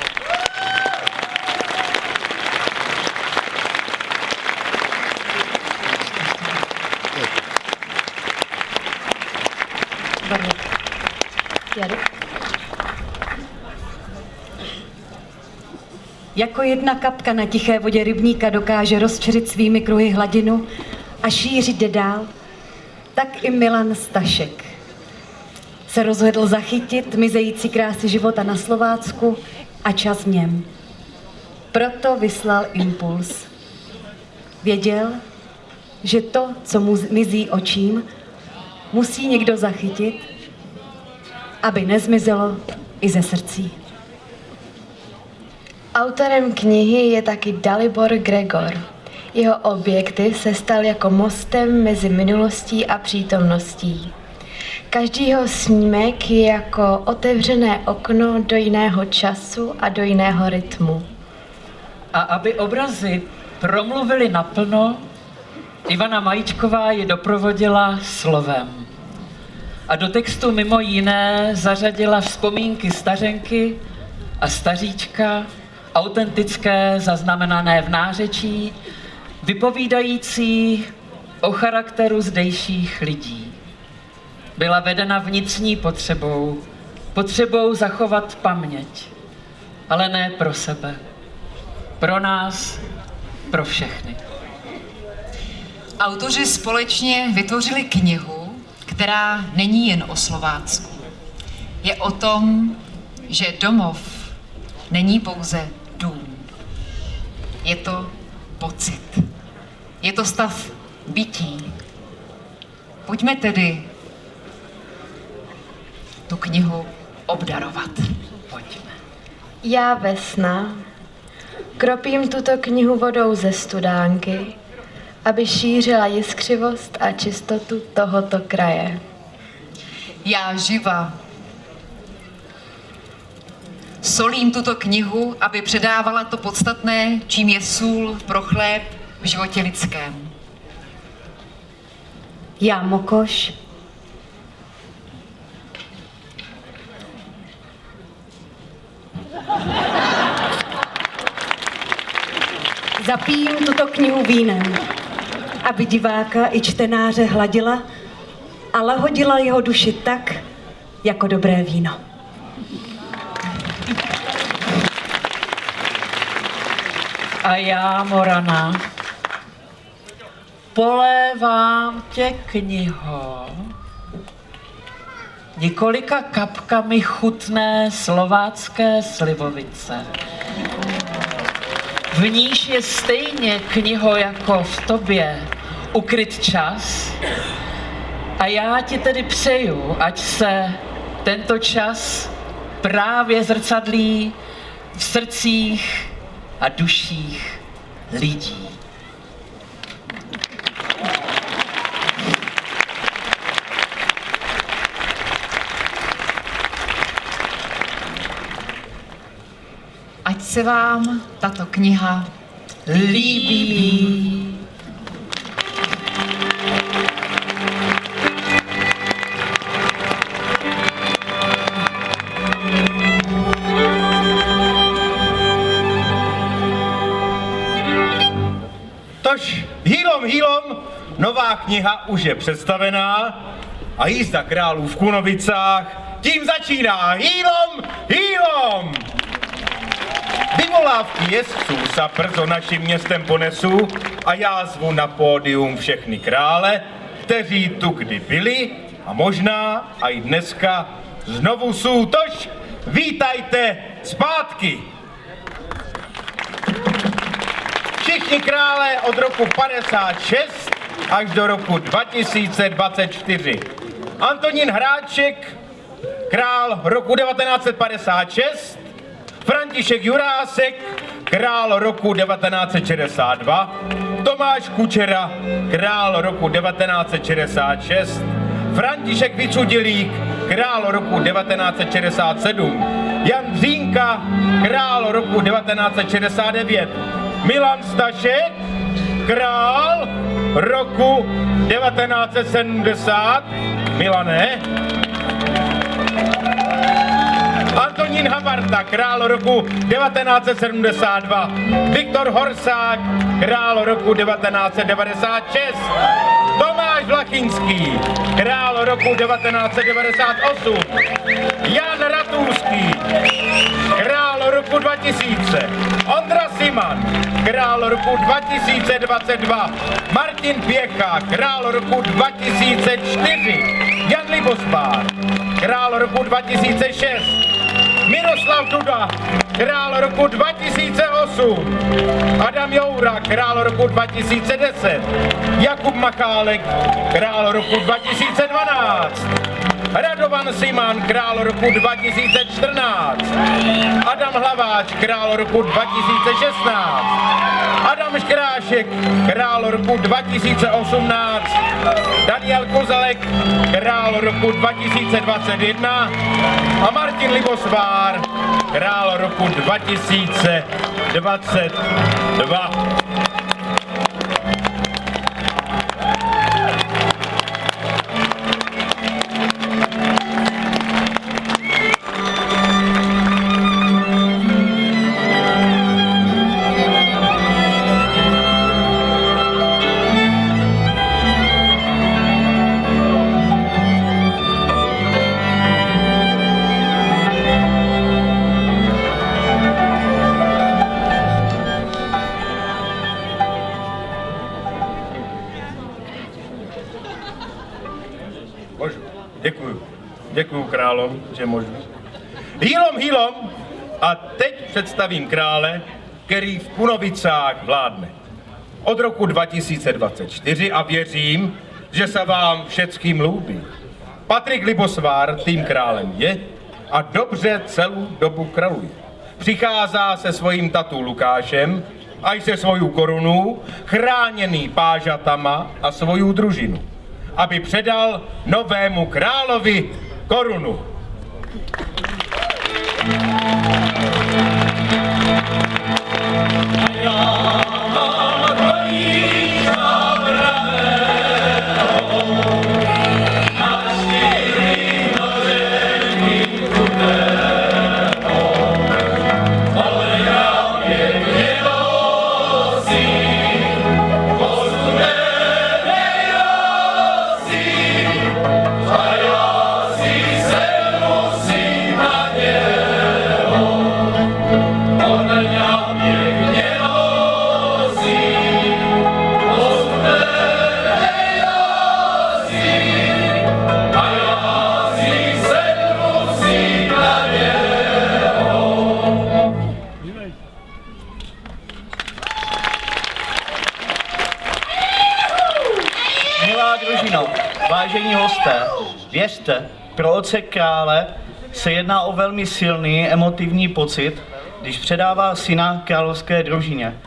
Jako jedna kapka na tiché vodě rybníka dokáže rozčeřit svými kruhy hladinu a šířit jde dál, tak i Milan Stašek se rozhodl zachytit mizející krásy života na Slovácku a čas v něm. Proto vyslal impuls. Věděl, že to, co mu mizí očím, musí někdo zachytit, aby nezmizelo i ze srdcí. Autorem knihy je taky Dalibor Gregor. Jeho objektiv se stal jako mostem mezi minulostí a přítomností. Každý jeho snímek je jako otevřené okno do jiného času a do jiného rytmu. A aby obrazy promluvily naplno, Ivana Majíčková je doprovodila slovem. A do textu mimo jiné zařadila vzpomínky stařenky a staříčka, autentické, zaznamenané v nářečí, vypovídající o charakteru zdejších lidí. Byla vedena vnitřní potřebou zachovat paměť, ale ne pro sebe. Pro nás, pro všechny. Autoři společně vytvořili knihu, která není jen o Slovácku. Je o tom, že domov není pouze dům. Je to pocit. Je to stav bytí. Pojďme tedy tu knihu obdarovat. Pojďme. Já Vesna kropím tuto knihu vodou ze studánky, aby šířila jiskřivost a čistotu tohoto kraje. Já Živa solím tuto knihu, aby předávala to podstatné, čím je sůl pro chléb v životě lidském. Já Mokoš zapijím tuto knihu vínem, aby diváka i čtenáře hladila a lahodila jeho duši tak, jako dobré víno. A já, Morana, polévám tě, kniho, několika kapkami chutné slovácké slivovice. V níž je stejně, kniho, jako v tobě ukryt čas. A já ti tedy přeju, ať se tento čas právě zrcadlí v srdcích a duších lidí. Ať se vám tato kniha líbí. Tož hýlom, nová kniha už je představená a jízda králů v Kunovicách tím začíná. Hýlom! Vyvolávky jezdců sa brzo naším městem ponesu a já zvu na pódium všechny krále, kteří tu kdy byli a možná a i dneska znovu jsou. Tož vítajte zpátky! Všichni krále od roku 56 až do roku 2024. Antonín Hráček, král roku 1956, František Jurásek, král roku 1962, Tomáš Kučera, král roku 1966, František Vyčudilík, král roku 1967, Jan Břínka, král roku 1969, Milan Stašek, král roku 1970, Milane, Antonín Havarta, král roku 1972, Viktor Horsák, král roku 1996, Tomáš Vlachinský, král roku 1998, Jan Ratulský, král roku 2000, Ondra Siman, král roku 2022, Martin Pěcha, král roku 2004, Jan Libospár, král roku 2006, Miroslav Duda, král roku 2008, Adam Joura, král roku 2010, Jakub Machálek, král roku 2012, Radovan Siman, král roku 2014. Adam Hlaváč, král roku 2016. Adam Škrášek, král roku 2018. Daniel Kozelek, král roku 2021. A Martin Libosvár, král roku 2022. Děkuju králom, že můžu. Hýlom! A teď představím krále, který v Kunovicách vládne. Od roku 2024 a věřím, že se vám všeckým líbí. Patrik Libosvár tým králem je a dobře celou dobu králuje. Přichází se svým tatu Lukášem a i se svojí korunou, chráněný pážatama a svoju družinu, aby předal novému královi korunu. Vážení hosté, věřte, pro otce krále se jedná o velmi silný emotivní pocit, když předává syna královské družině.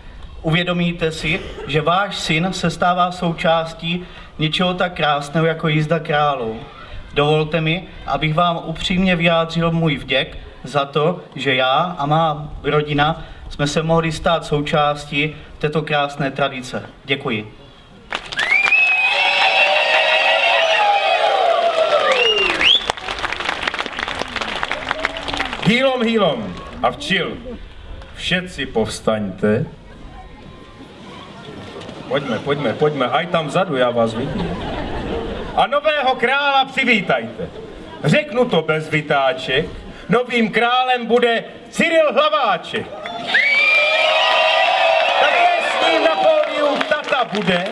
Uvědomíte si, že váš syn se stává součástí něčeho tak krásného jako jízda králů. Dovolte mi, abych vám upřímně vyjádřil můj vděk za to, že já a má rodina jsme se mohli stát součástí této krásné tradice. Děkuji. Hýlom a včil. Všetci povstaňte. Pojďme, aj tam vzadu, já vás vidím. A nového krála přivítajte. Řeknu to bez vytáček, novým králem bude Cyril Hlaváček. Také s ním na pódiu tata bude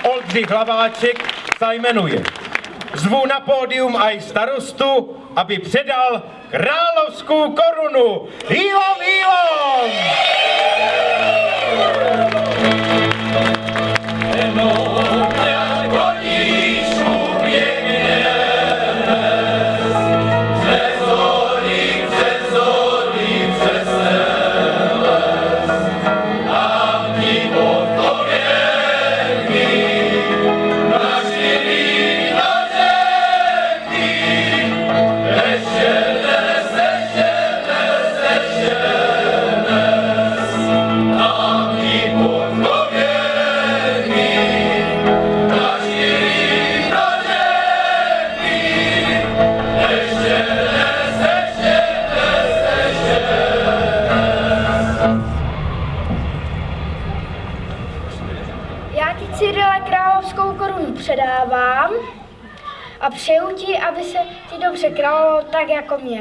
Oldřich Hlaváček, se jmenuje. Zvu na pódium aj starostu, aby předal královskou korunu. Hýlom! Předávám a přeju ti, aby se ti dobře královalo tak jako mě.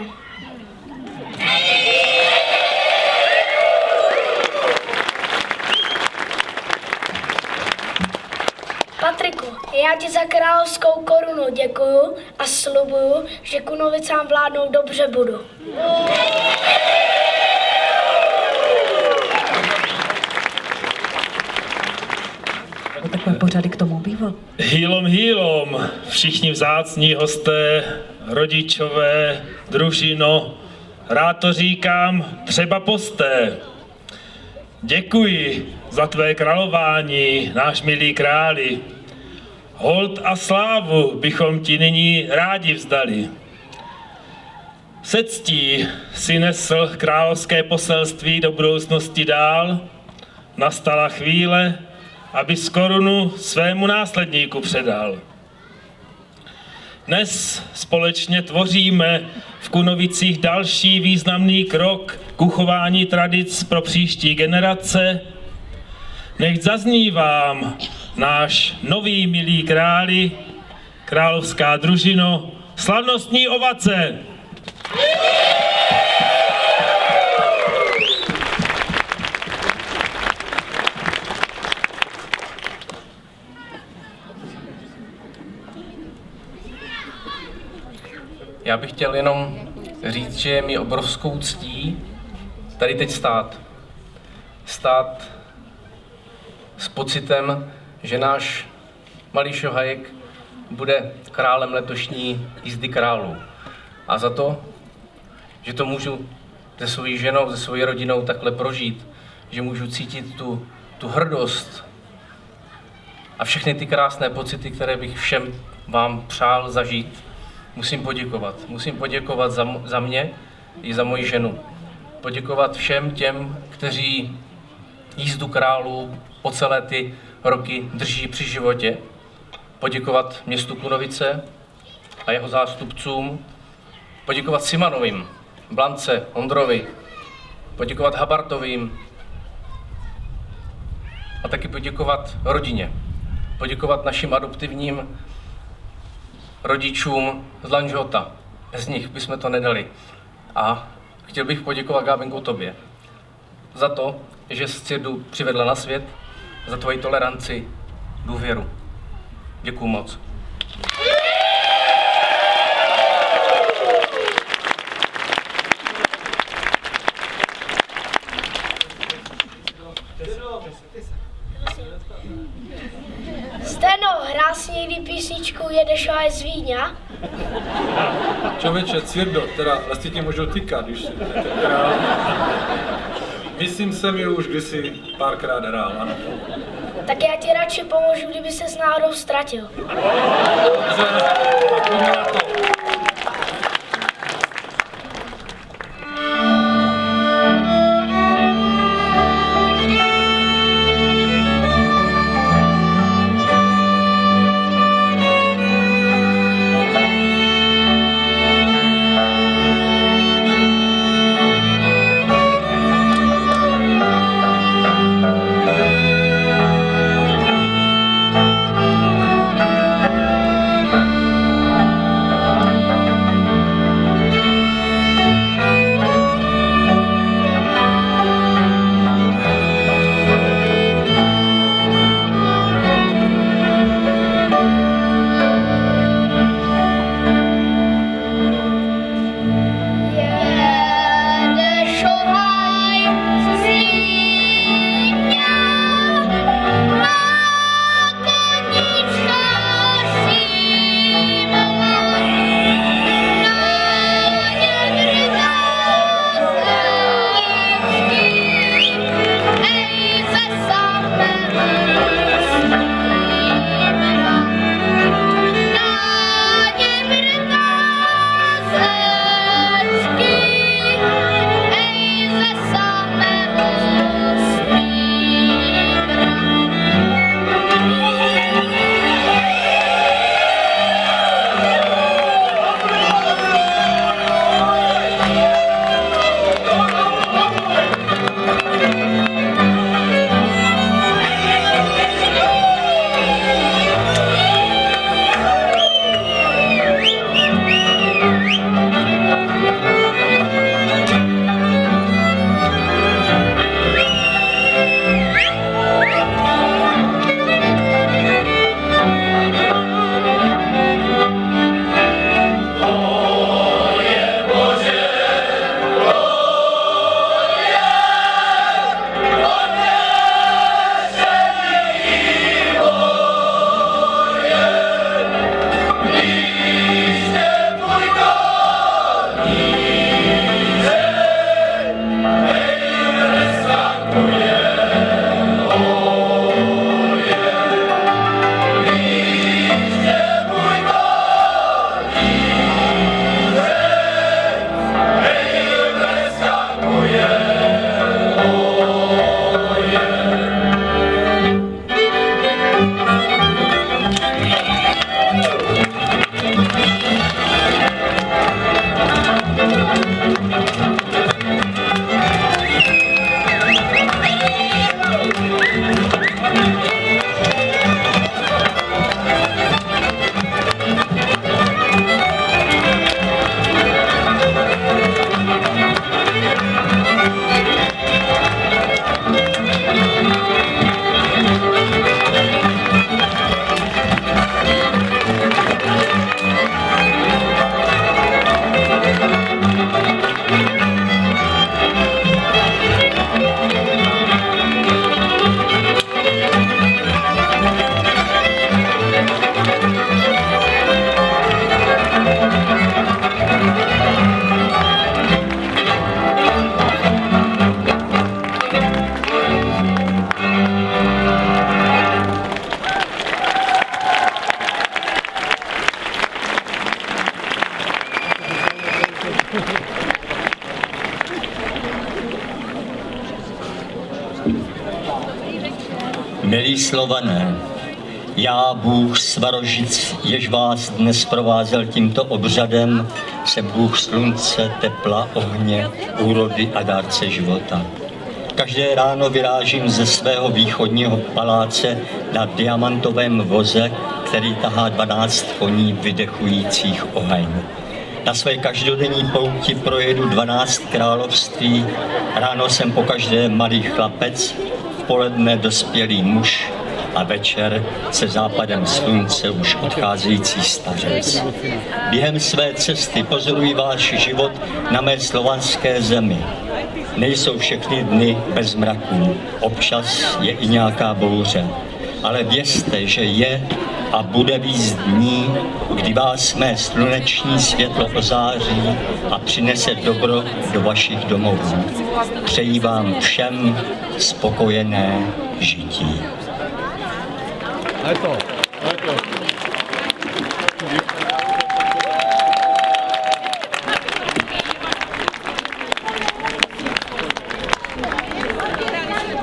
Patriku, já ti za královskou korunu děkuju a slibuju, že Kunovicám vládnout dobře budu. Takové pořady k tomu býval. Hýlom, všichni vzácní hosté rodičové, družino, rád to říkám, třeba posté. Děkuji za tvé králování, náš milý králi. Hold a slávu bychom ti nyní rádi vzdali. Se ctí si nesl královské poselství do budoucnosti dál. Nastala chvíle, aby korunu svému následníku předal. Dnes společně tvoříme v Kunovicích další významný krok k uchování tradic pro příští generace. Nechť zazní vám náš nový milý králi, královská družino, slavnostní ovace! Já bych chtěl jenom říct, že je mi obrovskou ctí tady teď stát. Stát s pocitem, že náš malý Šohajek bude králem letošní jízdy králů. A za to, že to můžu se svojí ženou, se svojí rodinou takhle prožít, že můžu cítit tu hrdost a všechny ty krásné pocity, které bych všem vám přál zažít, musím poděkovat. Musím poděkovat za mě i za moji ženu. Poděkovat všem těm, kteří jízdu králů po celé ty roky drží při životě. Poděkovat městu Kunovice a jeho zástupcům. Poděkovat Simanovým, Blance, Ondrovi. Poděkovat Habartovým. A taky poděkovat rodině. Poděkovat našim adoptivním rodičům z Lanžhota. Bez nich bychom to nedali. A chtěl bych poděkovat, Gábenko, tobě za to, že jsi Cirdu přivedla na svět, za tvoji toleranci, důvěru. Děkuju moc. Steno, hrál si někdy písničku Jedeš a je z Víňa? Čověče, Cirdo, teda vlastně tě můžu týkat, když teda... Myslím se mi už kdysi párkrát hrál, ano. Tak já ti radši pomůžu, kdyby se s náhodou ztratil. Milí Slované, já, Bůh Svarožic, jež vás dnes provázel tímto obřadem, jsem Bůh slunce, tepla, ohně, úrody a dárce života. Každé ráno vyrážím ze svého východního paláce na diamantovém voze, který tahá 12 koní vydechujících oheň. Na své každodenní pouti projedu 12 království, ráno jsem pokaždé malý chlapec, v poledne dospělý muž a večer se západem slunce už odcházející stařec. Během své cesty pozoruji váš život na mé slovanské zemi. Nejsou všechny dny bez mraků, občas je i nějaká bouře, ale vězte, že je a bude víc dní, kdy vás mé sluneční světlo ozáří a přinese dobro do vašich domovů. Přeji vám všem spokojené žití. Je to.